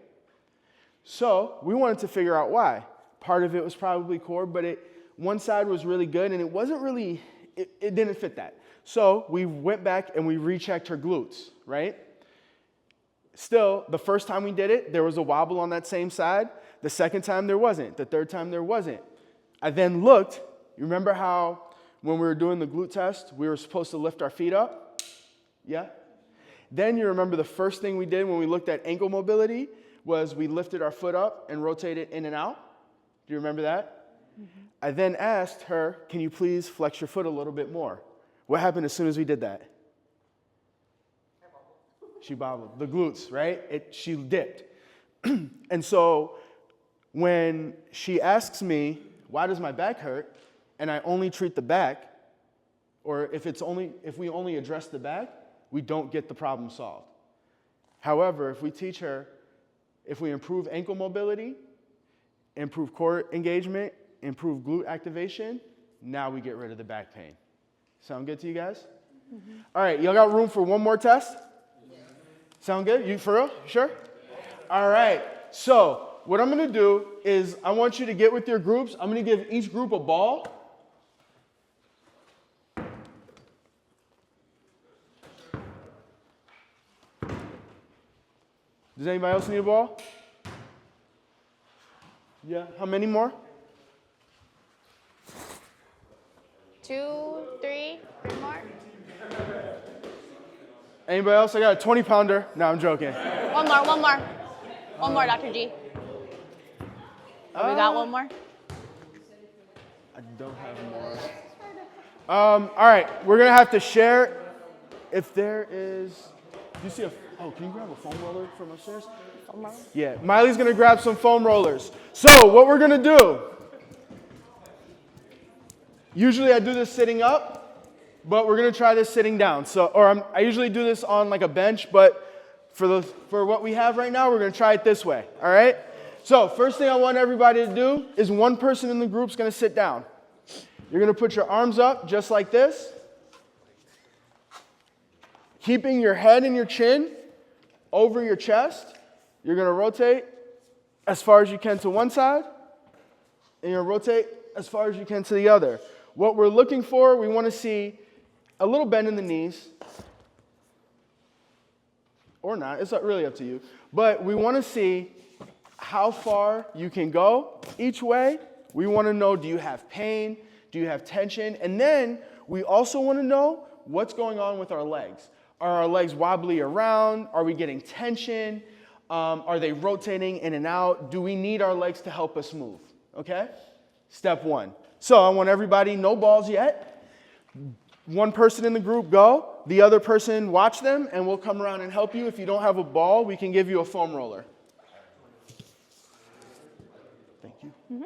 So we wanted to figure out why. Part of it was probably core, but one side was really good, and it wasn't really, it didn't fit that. So we went back and we rechecked her glutes, right? Still, the first time we did it, there was a wobble on that same side. The second time, there wasn't. The third time, there wasn't. I then looked. You remember how when we were doing the glute test, we were supposed to lift our feet up? Yeah? Then you remember the first thing we did when we looked at ankle mobility was we lifted our foot up and rotated in and out. Do you remember that? Mm-hmm. I then asked her, can you please flex your foot a little bit more? What happened as soon as we did that? She bobbled. The glutes, right? She dipped. And so when she asks me, why does my back hurt? And I only treat the back, or if we only address the back, we don't get the problem solved. However, if we teach her, if we improve ankle mobility, improve core engagement, improve glute activation, now we get rid of the back pain. Sound good to you guys? Mm-hmm. All right, y'all got room for one more test? Yeah. Sound good? You for real? You sure? All right, so what I'm gonna do is I want you to get with your groups. I'm gonna give each group a ball. Does anybody else need a ball? Yeah, how many more? 2, 3 more. Anybody else? I got a 20-pounder. No, I'm joking. One more, Dr. G. Oh, we got one more? I don't have more. All right, we're gonna have to share. If there is, do you see a? Oh, can you grab a foam roller from upstairs? Yeah, Miley's gonna grab some foam rollers. So what we're gonna do? Usually I do this sitting up, but we're gonna try this sitting down. So, I usually do this on like a bench, but for what we have right now, we're gonna try it this way. All right. So first thing I want everybody to do is one person in the group's gonna sit down. You're gonna put your arms up just like this, keeping your head and your chin over your chest. You're gonna rotate as far as you can to one side, and you're gonna rotate as far as you can to the other. What we're looking for, we wanna see a little bend in the knees, or not, it's not really up to you, but we wanna see how far you can go each way. We wanna know, do you have pain? Do you have tension? And then we also wanna know what's going on with our legs. Are our legs wobbly around? Are we getting tension? Are they rotating in and out? Do we need our legs to help us move? Okay? Step one. So I want everybody, no balls yet. One person in the group go, the other person watch them, and we'll come around and help you. If you don't have a ball, we can give you a foam roller. Thank you. Mm-hmm.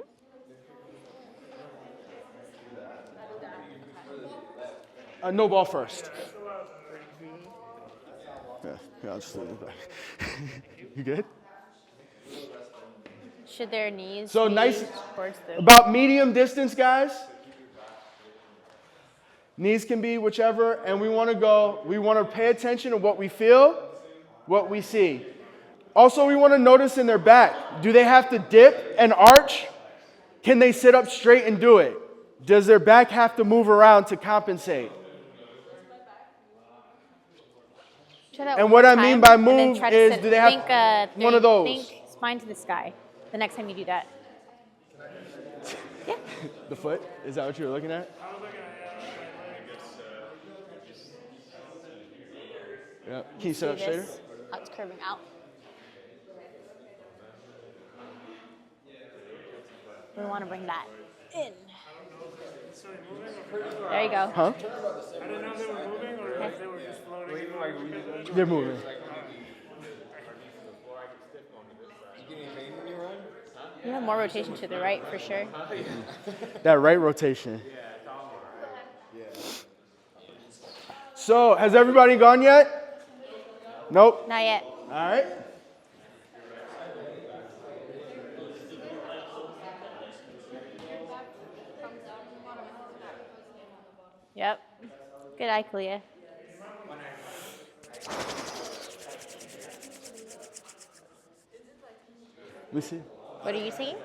No ball first. Yeah, I'll just leave it back. You good? Should their knees So be nice, towards the... about medium distance, guys. Knees can be whichever, and we want to pay attention to what we feel, what we see. Also, we want to notice in their back. Do they have to dip and arch? Can they sit up straight and do it? Does their back have to move around to compensate? And what I mean by move is, do they have one of those? Think spine to the sky the next time you do that. Yeah. The foot? Is that what you were looking at? Yeah. Can you sit up See straighter? this? How it's curving out. We want to bring that in. There you go. Huh? I didn't know they were moving or if they were just floating. They're moving. You have more rotation to the right for sure. That right rotation. So, has everybody gone yet? Nope. Not yet. All right. Yep. Good eye, Kalia. Let me see. What are you seeing?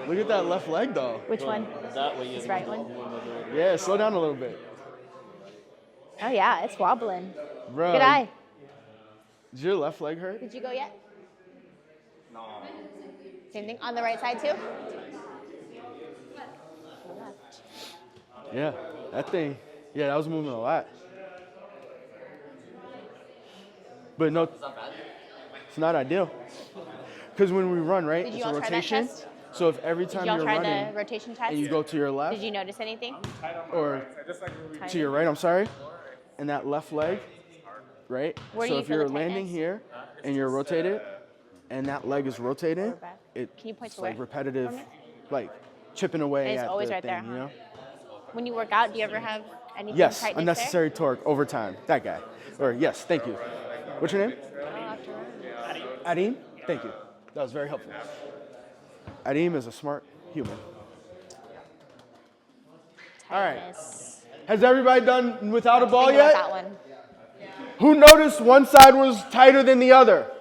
Look at that left leg, though. Which one? That way you This right one? Yeah, slow down a little bit. Oh yeah, it's wobbling. Bro, Good eye. Does your left leg hurt? Did you go yet? No. Same thing on the right side too? Yeah, that thing. Yeah, that was moving a lot. But no, it's not ideal. Because when we run, right, Did you it's a all try that rotation. test? So if every Did time y'all you're try running the rotation test? and you go to your left Did you notice anything? or to your right, I'm sorry, and that left leg, right? Where do So you if feel you're the landing tightness? here and you're rotated and that leg is rotating, back? it, Can you point it's to like where? repetitive, From it? like chipping away It's at always the right thing, there, you huh? know? When you work out, do you ever have anything Yes, tightness unnecessary torque over time. That guy. Or yes, thank you. What's your name? Adim? Thank you. That was very helpful. Adim is a smart human. All right. Tightness. Has everybody done without a ball Think about yet? that one. Who noticed one side was tighter than the other?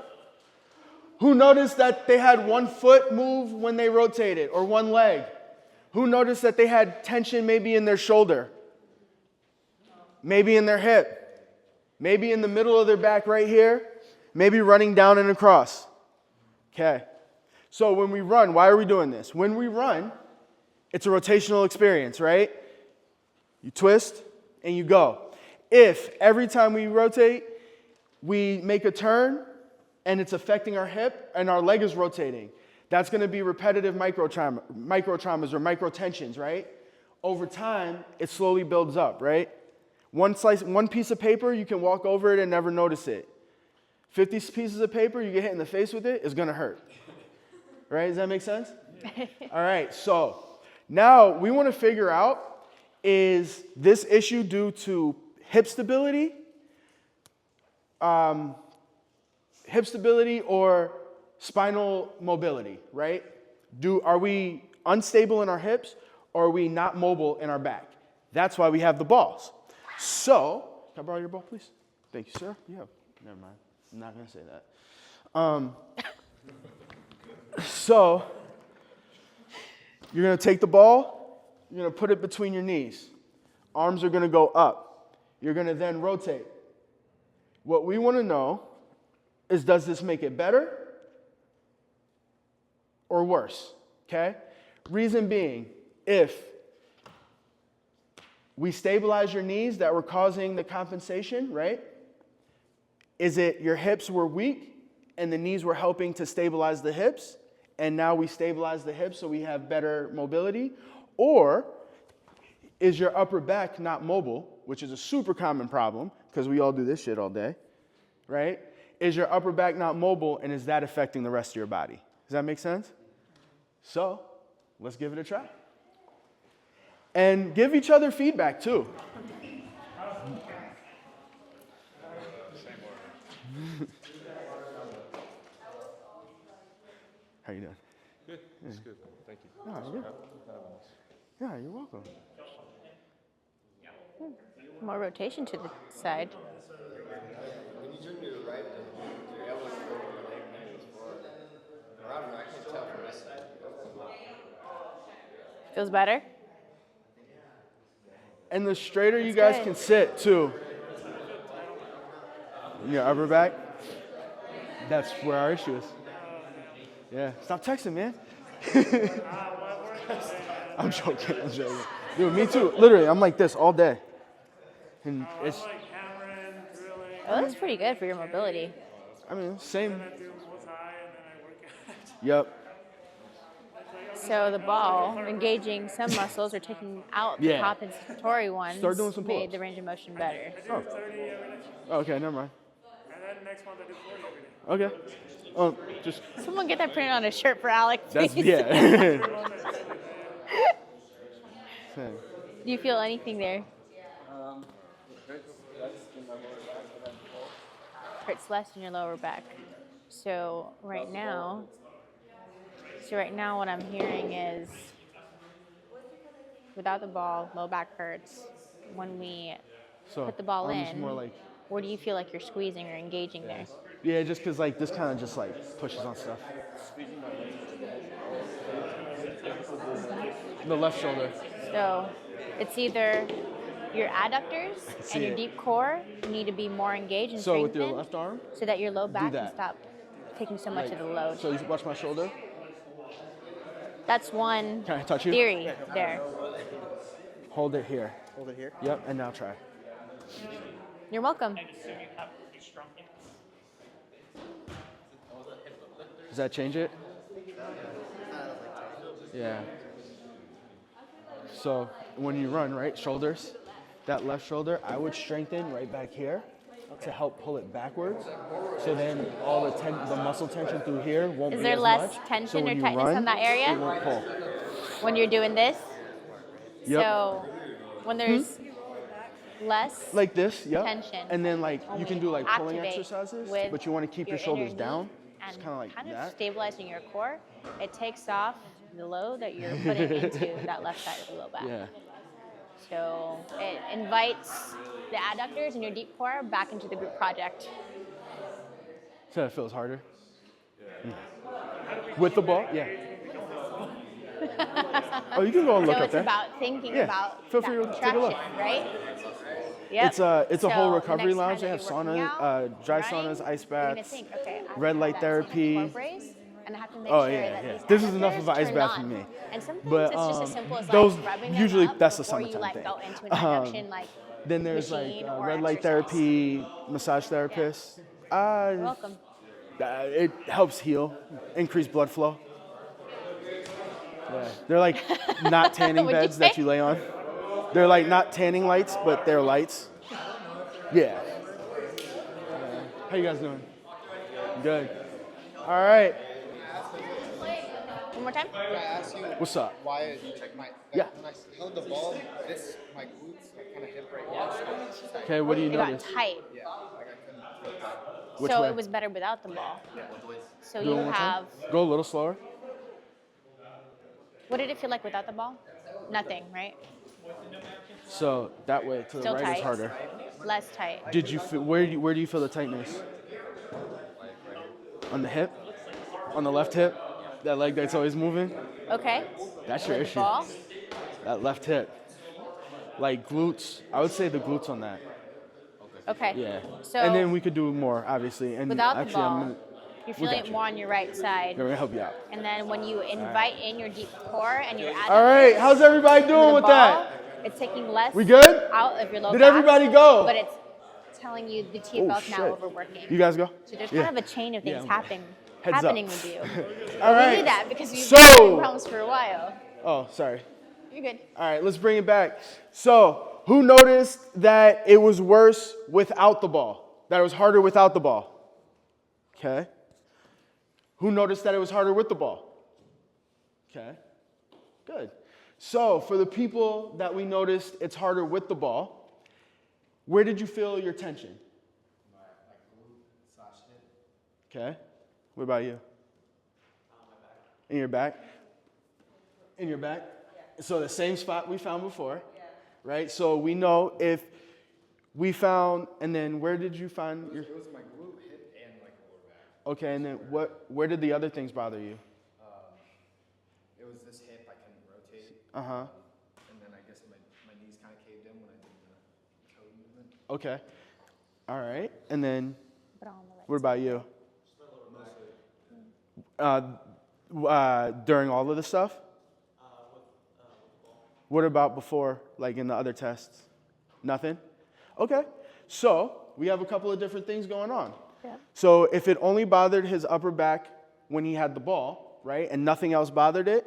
Who noticed that they had one foot move when they rotated or one leg? Who noticed that they had tension maybe in their shoulder? Maybe in their hip? Maybe in the middle of their back right here? Maybe running down and across. Okay. So when we run, why are we doing this? When we run, it's a rotational experience, right? You twist and you go. If every time we rotate, we make a turn and it's affecting our hip and our leg is rotating, that's going to be repetitive microtraumas or microtensions, right? Over time, it slowly builds up, right? One piece of paper, you can walk over it and never notice it. 50 pieces of paper, you get hit in the face with it, it's going to hurt. Right? Does that make sense? All right, so now we want to figure out, is this issue due to hip stability or spinal mobility, right? Are we unstable in our hips or are we not mobile in our back? That's why we have the balls. So, can I borrow your ball, please? Thank you, sir. Yeah, never mind. I'm not going to say that. So, you're going to take the ball, you're going to put it between your knees. Arms are going to go up. You're going to then rotate. What we want to know is, does this make it better or worse? Okay? Reason being, if we stabilize your knees that were causing the compensation, right? Is it your hips were weak and the knees were helping to stabilize the hips, and now we stabilize the hips so we have better mobility? Or is your upper back not mobile, which is a super common problem because we all do this shit all day, right? Is your upper back not mobile, and is that affecting the rest of your body? Does that make sense? So, let's give it a try. And give each other feedback too. How you doing? Good. It's good. Thank you. Yeah, you're welcome. More rotation to the side. When you turn to the right, your elbows go over your leg and goes forward. Around, I can tell from this side. Feels better? And the straighter you That's guys good. can sit too. Your upper back, that's where our issue is. Yeah, stop texting, man. I'm joking. Dude, me too. Literally, I'm like this all day. And it's, Like hammering, drilling, Oh, that's pretty good for your mobility. I mean, same. I do multi, and then I work out. Yep. So the ball engaging some muscles or taking out the Yeah. compensatory ones Start doing some made pull-ups. the range of motion better. Oh. 30 every day. Okay, never mind. And then next month I do 40 every day. Okay. Just Someone get that printed on a shirt for Alec, that's please. yeah. Same. Do you feel anything there? Hurts less in your lower back. So right now what I'm hearing is, without the ball, low back hurts. When we So put the ball arms in, more like, where do you feel like you're squeezing or engaging there? yeah, just because like this kind of just like pushes on stuff. The left shoulder. So it's either your adductors see and your it. deep core need to be more engaged and So with strengthened your left arm, so that your low back can that. stop taking so much of the load. so you watch my shoulder. That's one Can I touch you? theory there. Hold it here. Hold it here. Yep, and now try. You're welcome. Does that change it? Yeah. So when you run, right, shoulders, that left shoulder, I would strengthen right back here to help pull it backwards. So then all the muscle tension through here won't Is be there as less much. tension So when or you tightness run, on that area? it won't pull. When you're doing this. Yep. So when there's less Like this, yep. tension, And then like you can do like pulling activate exercises, with but you want to keep your inner shoulders knee down. It's and kind of like kind of that. stabilizing your core, it takes off the load that you're putting into that left side of the low back. Yeah. So it invites the adductors and your deep core back into the group project. So it feels harder. With the ball, yeah. Oh, you can go and look So up it's there. about thinking Yeah, about feel that free to take a contraction, look. right? Yep. It's a whole So the recovery next time lounge. They that have you're working saunas, out, dry running, saunas, ice you're gonna baths, think, okay, I have red to light have that same therapy. core brace, and I have to make Oh sure yeah, that yeah. these This is enough of an ice adductors bath for turned me. on. And sometimes But it's just as simple as those like rubbing usually them up that's the before you summertime like thing. go into an induction like Then there's machine or red light exercise. therapy, massage therapist. You're welcome. It helps heal, increase blood flow. Yeah. They're like not tanning What'd you beds that say? you lay on. They're like not tanning lights, but they're lights. Yeah. How you guys doing? Good. All right. One more time. Can I ask you What's up? why my Yeah. when I held the ball, my glutes kind of hit right here. Okay, what do you It got notice? tight. Yeah, like I couldn't feel that. Which So way? it was better without the ball. So Do it you one more time. have. Go a little slower. What did it feel like without the ball? Nothing, right? So that way to the Still right tight. is harder. Less tight. Did you feel, where do you feel the tightness? On the hip? On the left hip? That leg that's always moving? Okay. That's your With the issue. ball. That left hip. Like glutes. I would say the glutes on that. Okay. Yeah. So and then we could do more, obviously. And without actually, the ball, I'm you're we feeling got it you. more on your right side. gonna help you out. And then when you invite in your deep core and you add All right. How's everybody the doing with ball, that? it's taking less We good? out of your low Did back, everybody go? But it's telling you the Oh, TFL is shit. now overworking. You guys go? So there's Yeah. kind of a chain of things Yeah. Heads happening up. with you. All We right. knew that because you've So- been having problems for a while. Oh, sorry. You're good. All right, let's bring it back. So, who noticed that it was worse without the ball? That it was harder without the ball? Okay. Who noticed that it was harder with the ball? Okay. Good. So, for the people that we noticed it's harder with the ball, where did you feel your tension? Okay. What about you? In your back? In your back? So the same spot we found before, right? So we know if we found, and then where did you find your? It was my glute, hip, and like lower back. Okay, and then where did the other things bother you? It was this hip I couldn't rotate, Uh-huh. and then I guess my knees kind of caved in when I did the toe movement. Okay. All right. And then But on the right what about you? During all of the stuff? What about before, like in the other tests? Nothing? Okay. So we have a couple of different things going on. Yep. So if it only bothered his upper back when he had the ball, right, and nothing else bothered it,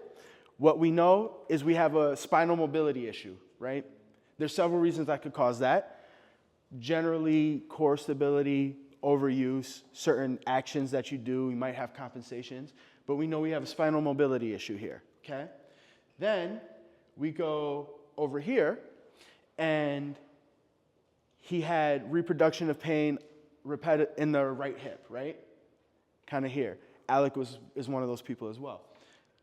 what we know is we have a spinal mobility issue, right? There's several reasons that could cause that. Generally, core stability, overuse, certain actions that you do, you might have compensations, but we know we have a spinal mobility issue here, okay? Then we go over here, and he had reproduction of pain in the right hip, right? Kind of here. Alec is one of those people as well.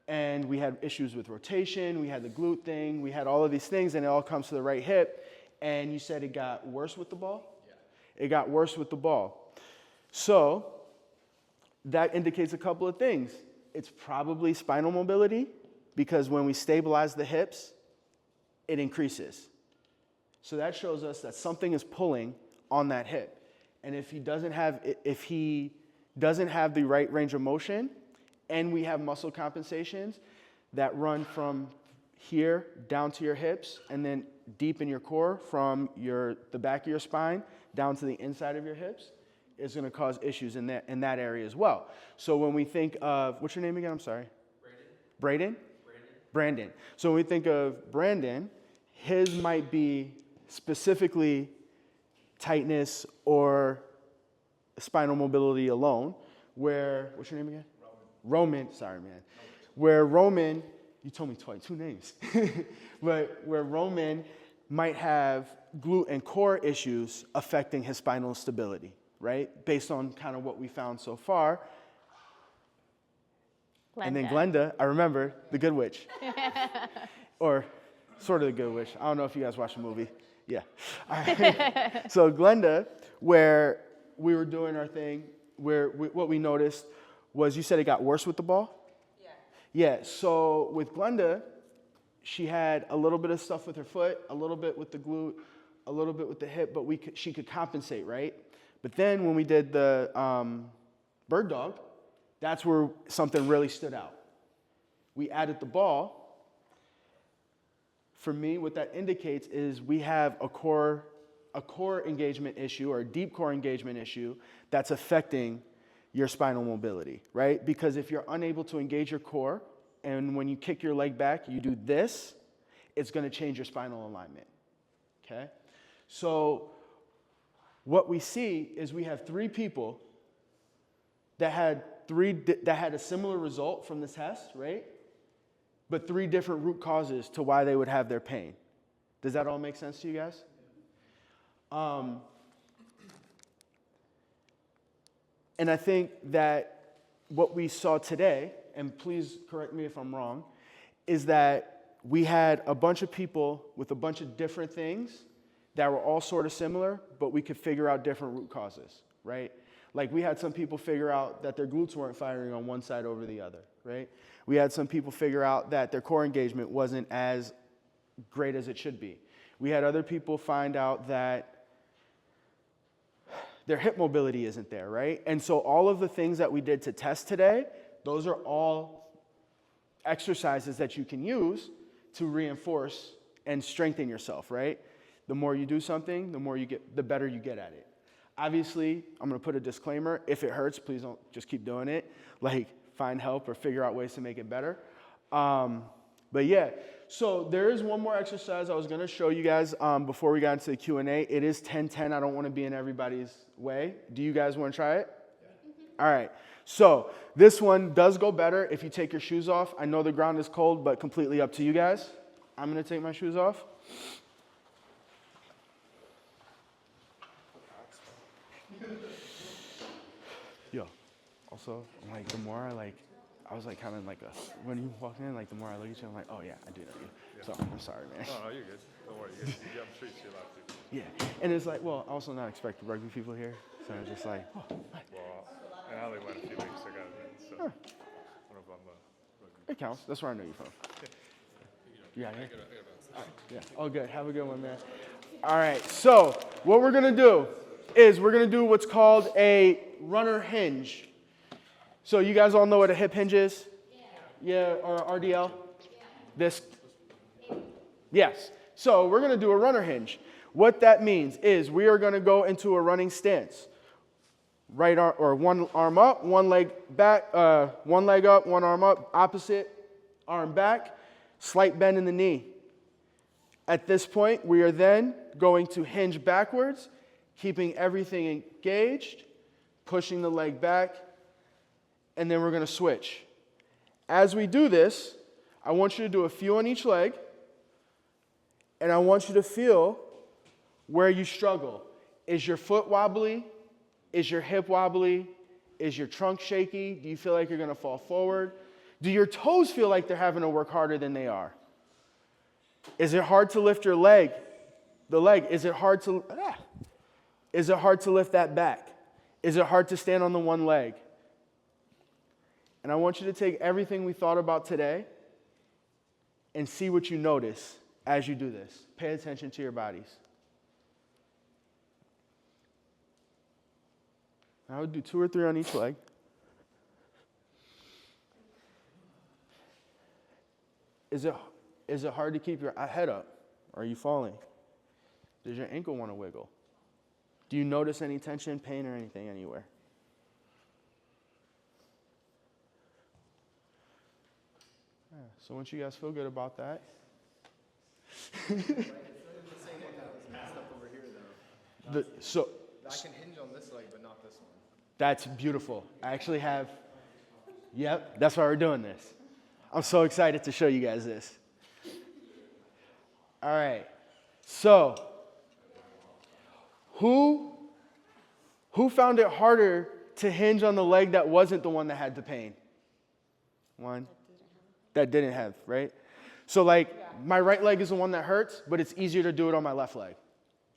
And we had issues with rotation, we had the glute thing, we had all of these things, and it all comes to the right hip. And you said it got worse with the ball? Yeah. It got worse with the ball. So that indicates a couple of things. It's probably spinal mobility, because when we stabilize the hips, it increases. So that shows us that something is pulling on that hip. And if he doesn't have the right range of motion, and we have muscle compensations that run from here down to your hips and then deep in your core from the back of your spine down to the inside of your hips, is going to cause issues in that area as well. So when we think of, what's your name again? I'm sorry. Brandon. Brandon. So when we think of Brandon, his might be specifically tightness or spinal mobility alone, where, what's your name again? Roman, sorry man. Where Roman, you told me twice, 2 names. But where Roman might have glute and core issues affecting his spinal stability, right? Based on kind of what we found so far. Glenda. And then Glenda, I remember, the Good Witch. Or sort of the Good Witch. I don't know if you guys watched the movie. Yeah. All right. So Glenda, where we were doing our thing, what we noticed was, you said it got worse with the ball? Yeah. Yeah, so with Glenda, she had a little bit of stuff with her foot, a little bit with the glute, a little bit with the hip, but she could compensate, right? But then when we did the bird dog, that's where something really stood out. We added the ball. For me, what that indicates is we have a core engagement issue or a deep core engagement issue that's affecting your spinal mobility, right? Because if you're unable to engage your core, and when you kick your leg back, you do this, it's going to change your spinal alignment, okay? So what we see is we have 3 people that had a similar result from the test, right? But 3 different root causes to why they would have their pain. Does that all make sense to you guys? And I think that what we saw today, and please correct me if I'm wrong, is that we had a bunch of people with a bunch of different things that were all sort of similar, but we could figure out different root causes, right? Like we had some people figure out that their glutes weren't firing on one side over the other, right? We had some people figure out that their core engagement wasn't as great as it should be. We had other people find out that their hip mobility isn't there, right? And so all of the things that we did to test today, those are all exercises that you can use to reinforce and strengthen yourself, right? The more you do something, the better you get at it. Obviously, I'm going to put a disclaimer. If it hurts, please don't just keep doing it. Like, find help or figure out ways to make it better. But yeah, so there is one more exercise I was going to show you guys before we got into the Q&A. It is 10-10. I don't want to be in everybody's way. Do you guys want to try it? Yeah. All right. So this one does go better if you take your shoes off. I know the ground is cold, but completely up to you guys. I'm going to take my shoes off. Yo, also, like, the more I was like kind of like when you walk in, like the more I look at you, I'm like, oh yeah, I do know you. Yeah. So I'm sorry, man. No, you're good. Don't worry. I'm sure you see a lot of people. Yeah, and it's like, well, I also not expect rugby people here, so I'm just like, oh. Well, and I only went a few weeks. I got it, so I don't know if I'm rugby. It counts. That's where I know you from. Yeah, yeah. All right, yeah. Oh, good. Have a good one, man. All right. So what we're gonna do is we're gonna do what's called a runner hinge. So you guys all know what a hip hinge is? Yeah, or RDL? This? Yes. So we're going to do a runner hinge. What that means is we are going to go into a running stance. Right arm, or one arm up, one leg back, one leg up, one arm up, opposite arm back, slight bend in the knee. At this point, we are then going to hinge backwards, keeping everything engaged, pushing the leg back, and then we're going to switch. As we do this, I want you to do a few on each leg, and I want you to feel where you struggle. Is your foot wobbly? Is your hip wobbly? Is your trunk shaky? Do you feel like you're going to fall forward? Do your toes feel like they're having to work harder than they are? Is it hard to lift your leg? The leg, is it hard to lift that back? Is it hard to stand on the one leg? And I want you to take everything we thought about today and see what you notice as you do this. Pay attention to your bodies. I would do 2 or 3 on each leg. Is it hard to keep your head up? Are you falling? Does your ankle want to wiggle? Do you notice any tension, pain, or anything anywhere? Yeah, so once you guys feel good about that. I can hinge on this leg, but not this one. That's beautiful. I actually have, yep, that's why we're doing this. I'm so excited to show you guys this. All right, so who found it harder to hinge on the leg that wasn't the one that had the pain? One. That didn't have, right? So like my right leg is the one that hurts, but it's easier to do it on my left leg.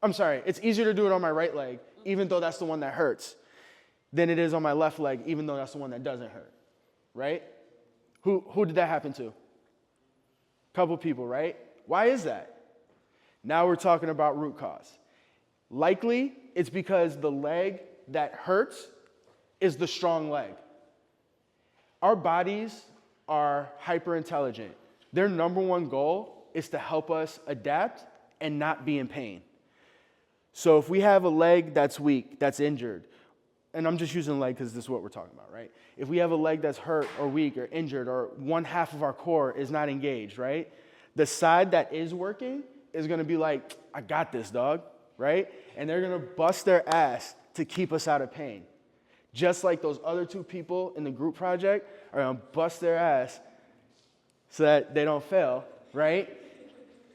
I'm sorry, it's easier to do it on my right leg, even though that's the one that hurts, than it is on my left leg, even though that's the one that doesn't hurt, right? Who did that happen to? Couple people, right? Why is that? Now we're talking about root cause. Likely, it's because the leg that hurts is the strong leg. Our bodies are hyper intelligent. Their number one goal is to help us adapt and not be in pain. So if we have a leg that's weak, that's injured, and I'm just using leg because this is what we're talking about, right? If we have a leg that's hurt or weak or injured or one half of our core is not engaged, right? The side that is working is going to be like, I got this, dog, right? And they're going to bust their ass to keep us out of pain. Just like those other two people in the group project are going to bust their ass so that they don't fail, right?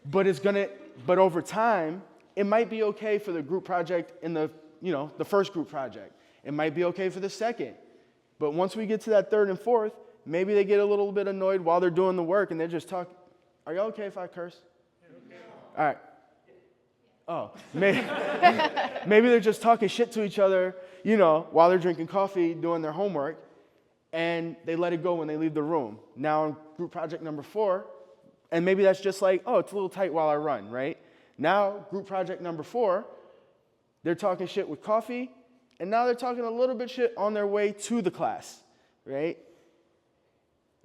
But over time, it might be okay for the group project in the first group project. It might be okay for the second. But once we get to that third and fourth, maybe they get a little bit annoyed while they're doing the work and they just talk. Are y'all okay if I curse? All right. Oh, maybe they're just talking shit to each other, while they're drinking coffee, doing their homework, and they let it go when they leave the room. Now on group project number 4, and maybe that's just like, oh, it's a little tight while I run, right? Now, group project number 4, they're talking shit with coffee, and now they're talking a little bit shit on their way to the class, right?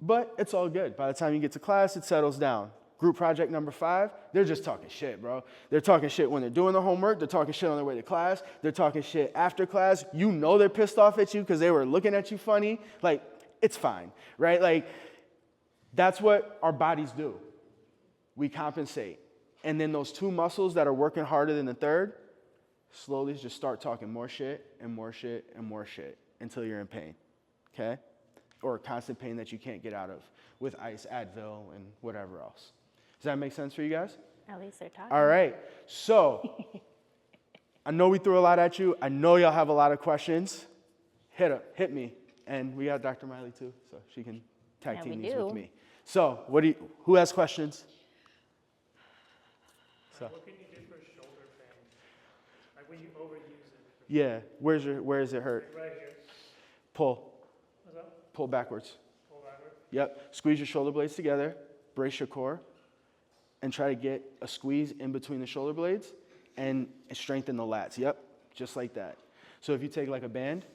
But it's all good. By the time you get to class, it settles down. Group project number 5, they're just talking shit, bro. They're talking shit when they're doing the homework. They're talking shit on their way to class. They're talking shit after class. You know they're pissed off at you because they were looking at you funny. Like, it's fine, right? Like, that's what our bodies do. We compensate. And then those 2 muscles that are working harder than the third, slowly just start talking more shit and more shit and more shit until you're in pain, okay? Or constant pain that you can't get out of with ice, Advil, and whatever else. Does that make sense for you guys? At least they're talking. All right. So, I know we threw a lot at you. I know y'all have a lot of questions. Hit me. And we got Dr. Miley too, so she can tag team these with me. So, who has questions? What can you do for shoulder pain? Like when you overuse it? Yeah. Where does it hurt? Right here. Pull. What's up? Pull backwards. Pull backward. Yep. Squeeze your shoulder blades together. Brace your core. And try to get a squeeze in between the shoulder blades and strengthen the lats. Yep. Just like that. So if you take like a band,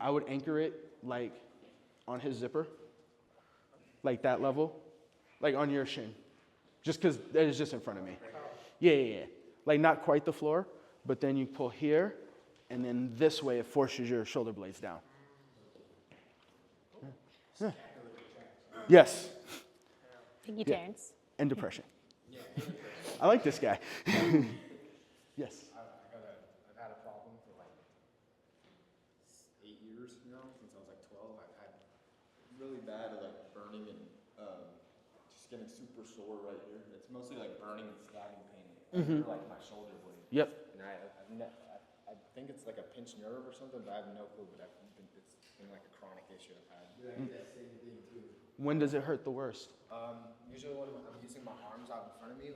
I would anchor it like on his zipper. Like that level. Like on your shin. Just because that is just in front of me. Yeah. Like not quite the floor, but then you pull here, and then this way it forces your shoulder blades down. Yeah. Yes. Thank you, Terrence. And depression. I like this guy. Yes. I've had a problem for like 8 years, since I was like 12. I've had really bad like burning and just getting super sore right here. It's mostly like burning and stabbing pain, for like my shoulder blade. Yep. And I think it's like a pinched nerve or something, but I have no clue. But it's been like a chronic issue I've had. Yeah, that same thing too. When does it hurt the worst? Usually when I'm using my arms out in front of me,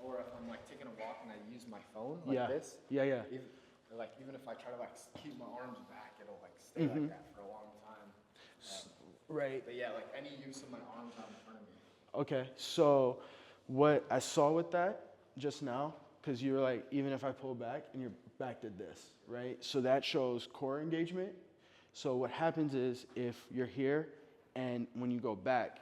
or if I'm like taking a walk and I use my phone like this. Yeah. Even if I try to keep my arms back, it'll stay like that for a long time. Right. But yeah, any use of my arms out in front of me. Okay, so what I saw with that just now, because you were like, even if I pull back, and your back did this, right? So that shows core engagement. So what happens is if you're here and when you go back,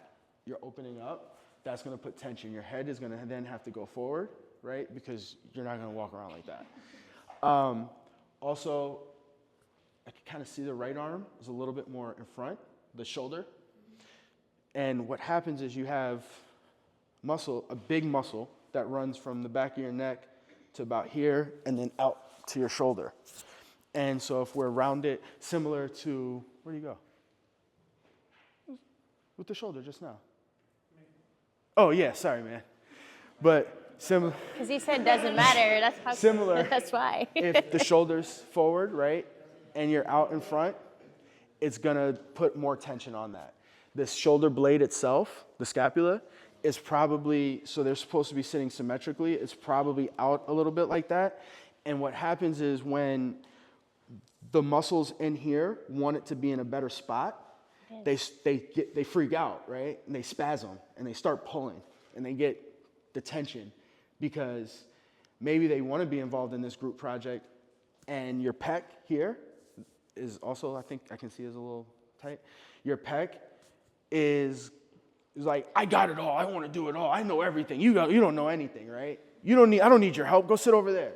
you're opening up, that's gonna put tension. Your head is gonna then have to go forward, right? Because you're not gonna walk around like that. Also, I can kind of see the right arm is a little bit more in front, the shoulder. And what happens is you have a big muscle that runs from the back of your neck to about here and then out to your shoulder. And so if we're around it, similar to, where do you go? With the shoulder just now. Oh yeah, sorry man. But similar. Because he said doesn't matter. That's how. Similar. That's why. If the shoulder's forward, right, and you're out in front, it's gonna put more tension on that. This shoulder blade itself, the scapula, is probably, so they're supposed to be sitting symmetrically, it's probably out a little bit like that. And what happens is when the muscles in here want it to be in a better spot, they freak out, right? And they spasm and they start pulling and they get the tension. because maybe they want to be involved in this group project, and your pec here is also, I think I can see is a little tight. Your pec is like, I got it all. I want to do it all. I know everything. You don't know anything, right? I don't need your help. Go sit over there.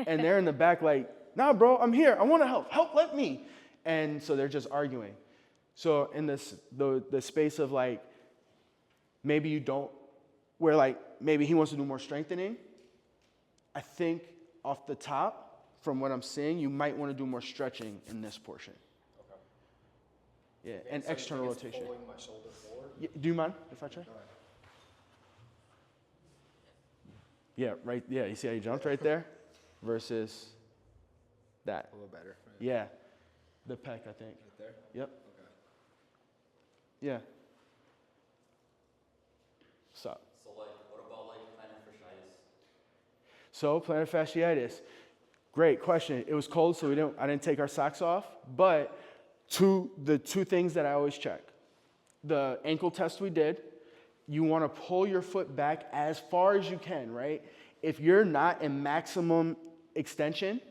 And they're in the back like, nah, bro, I'm here. I want to help. Help, let me. And so they're just arguing. So in this the space of like, maybe you don't, where like maybe he wants to do more strengthening, I think off the top, from what I'm seeing, you might want to do more stretching in this portion. Okay. Yeah, and So you external think it's rotation. pulling my shoulder forward? Do you mind if I try? Go ahead. Yeah, right. Yeah, you see how you jumped right there versus that. A little better. Right Yeah, the pec, I think. Right there? Yep. Okay. Yeah. So. So like, what about like plantar fasciitis? So plantar fasciitis. Great question. It was cold, so I didn't take our socks off. But the two things that I always check. The ankle test we did, you want to pull your foot back as far as you can, right? If you're not in maximum extension,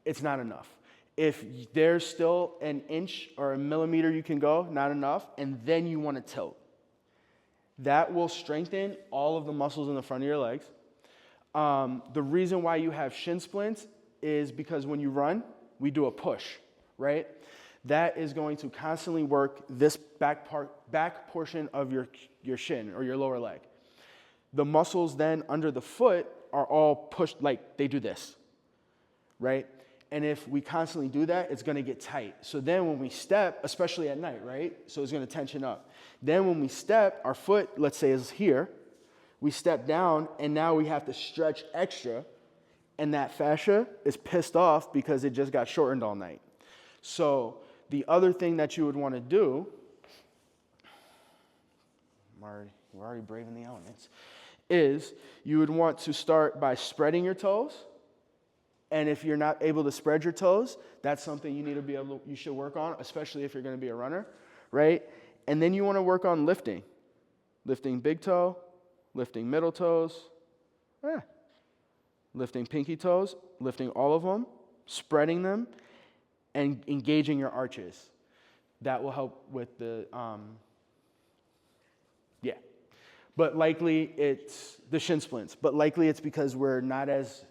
it's not enough. If there's still an inch or a millimeter you can go, not enough, and then you want to tilt. That will strengthen all of the muscles in the front of your legs. The reason why you have shin splints is because when you run, we do a push, right? That is going to constantly work this back portion of your shin or your lower leg. The muscles then under the foot are all pushed, like they do this, right? And if we constantly do that, it's going to get tight. So then when we step, especially at night, right? So it's going to tension up. Then when we step, our foot, let's say, is here. We step down, and now we have to stretch extra, and that fascia is pissed off because it just got shortened all night. So the other thing that you would want to do, we're already braving the elements, is you would want to start by spreading your toes. And if you're not able to spread your toes, that's something you should work on, especially if you're going to be a runner, right? And then you want to work on lifting. Lifting big toe, lifting middle toes, lifting pinky toes, lifting all of them, spreading them, and engaging your arches. That will help with the, But likely it's the shin splints. But likely it's because we're not as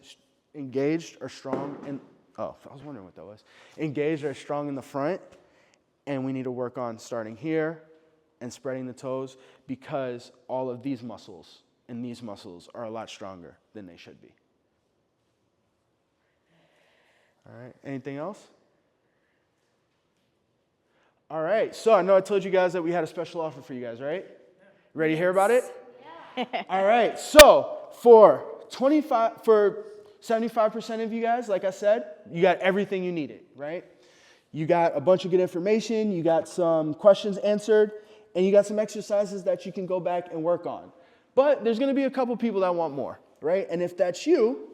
engaged or strong in, I was wondering what that was. Engaged or strong in the front, and we need to work on starting here and spreading the toes because all of these muscles and these muscles are a lot stronger than they should be. All right, anything else? All right, so I know I told you guys that we had a special offer for you guys, right? Ready to hear about it? Yeah. All right, so for 75% of you guys, like I said, you got everything you needed, right? You got a bunch of good information, you got some questions answered, and you got some exercises that you can go back and work on. But there's going to be a couple people that want more, right? And if that's you,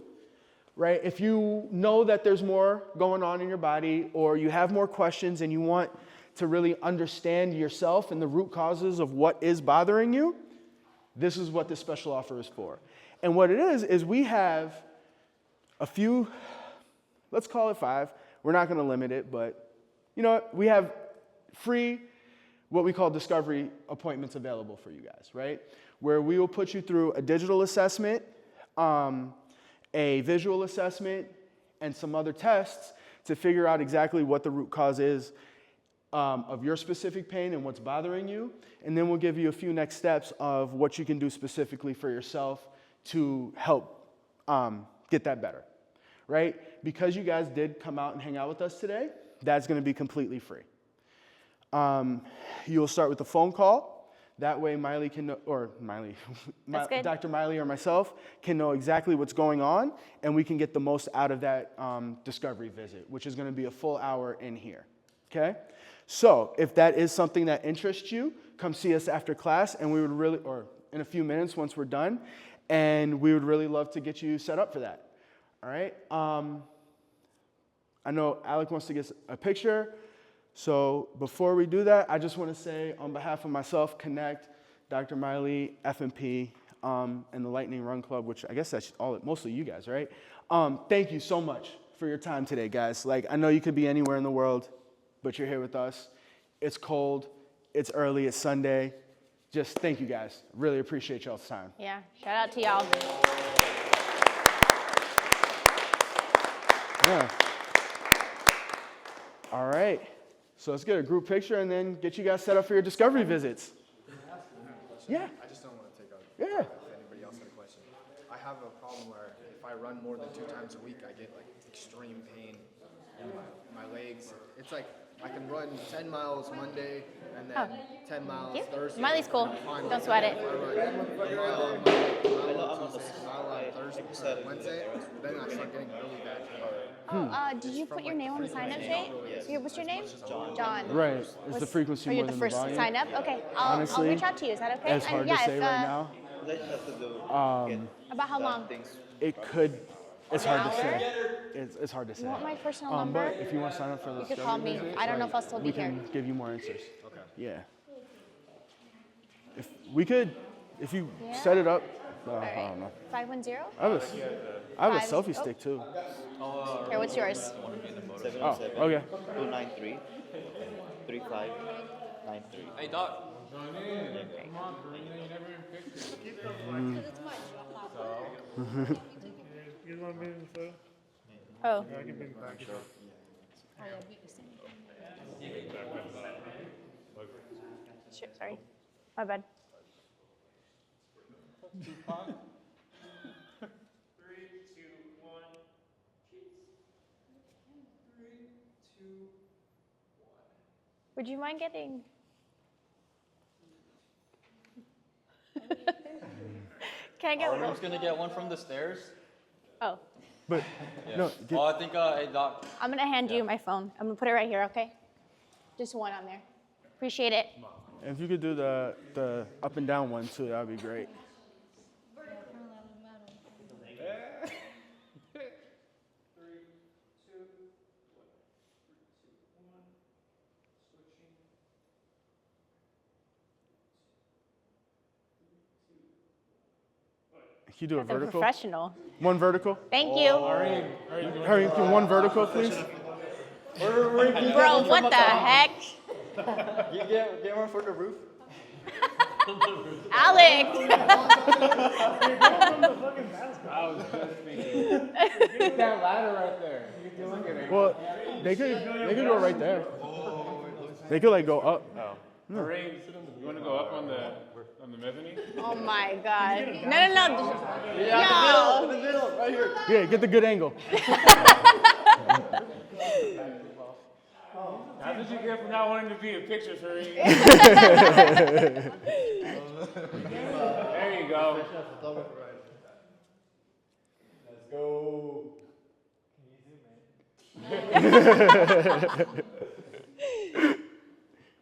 right, if you know that there's more going on in your body or you have more questions and you want to really understand yourself and the root causes of what is bothering you, this is what this special offer is for. And what it is we have a few, let's call it 5. We're not going to limit it, but you know what? We have free, what we call discovery appointments available for you guys, right? Where we will put you through a digital assessment, a visual assessment, and some other tests to figure out exactly what the root cause is of your specific pain and what's bothering you. And then we'll give you a few next steps of what you can do specifically for yourself to help get that better, right? Because you guys did come out and hang out with us today, that's going to be completely free. You'll start with a phone call. That way Miley can know, or Miley, Dr. Miley or myself can know exactly what's going on, and we can get the most out of that discovery visit, which is going to be a full hour in here, okay? So if that is something that interests you, come see us after class, and we would really, or in a few minutes once we're done, and we would really love to get you set up for that, all right? I know Alec wants to get a picture. So before we do that, I just want to say on behalf of myself, Connect, Dr. Miley, FMP, and the Lightning Run Club, which I guess that's mostly you guys, right? Thank you so much for your time today, guys. Like, I know you could be anywhere in the world, but you're here with us. It's cold, it's early, it's Sunday. Just thank you guys. Really appreciate y'all's time. Yeah, shout out to y'all. Yeah. All right. So let's get a group picture and then get you guys set up for your discovery visits. Yeah. I just don't want to take up Yeah. if anybody else had a question. I have a problem where if I run more than 2 times a week, I get like extreme pain in my legs. It's like I can run 10 miles Monday and then 10 miles Yep. Thursday. Miley's cool. Fine. Don't sweat it. If I run a mile on Monday, a mile on Tuesday, a mile on Thursday, or Wednesday, then I start getting really bad pain. Did you put your name on the sign-up sheet? What's your name? John. Right. Is the What's- frequency Are you more the than first the volume? sign up? Okay, I'll Honestly, reach out to you. Is that okay? It's hard to say right now. About how long? It could. It's hard to An say. It's hard to say. You want my personal number? But if you want to sign up for the You could discovery call me. visit, I don't know if I'll still be we here. can give you more answers. Okay. Yeah. If we could, if you Yeah. set it up, I All right. don't know. 510? I have a Five- selfie oh. stick too. Here, what's yours? Oh, okay. 293 3593. Hey, Doc. You want me in the photo? Oh, I can bring it back. sure, sorry. My bad. Would you mind getting? Can I get one? Who's gonna get one from the stairs? Oh, But no, Oh, I think, hey, Doc. I'm gonna hand you my phone. I'm gonna put it right here, okay? Just one on there. Appreciate it. if you could do the up and down one too, that would be great. Can you do a The vertical? professional. One vertical? Thank you. Hurry, can one vertical, please? Bro, what the heck? You get one for the roof? Alex! That ladder right there. Well, they could go right there. They could like go up. Maureen, you want to go up on the mezzanine? Oh my god. No. Yeah, the middle, right here. Yeah, get the good angle. How did you get from not wanting to be in pictures, Maureen? There you go. Let's go.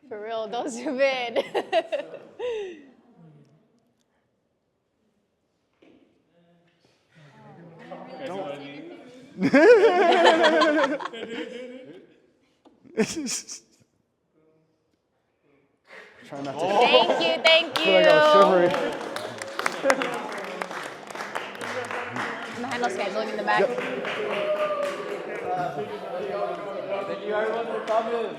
For real, don't zoom in. Try not to. Thank you. I feel like I was shivering. I'm the handle scheduling in the back. Then you already want to come in.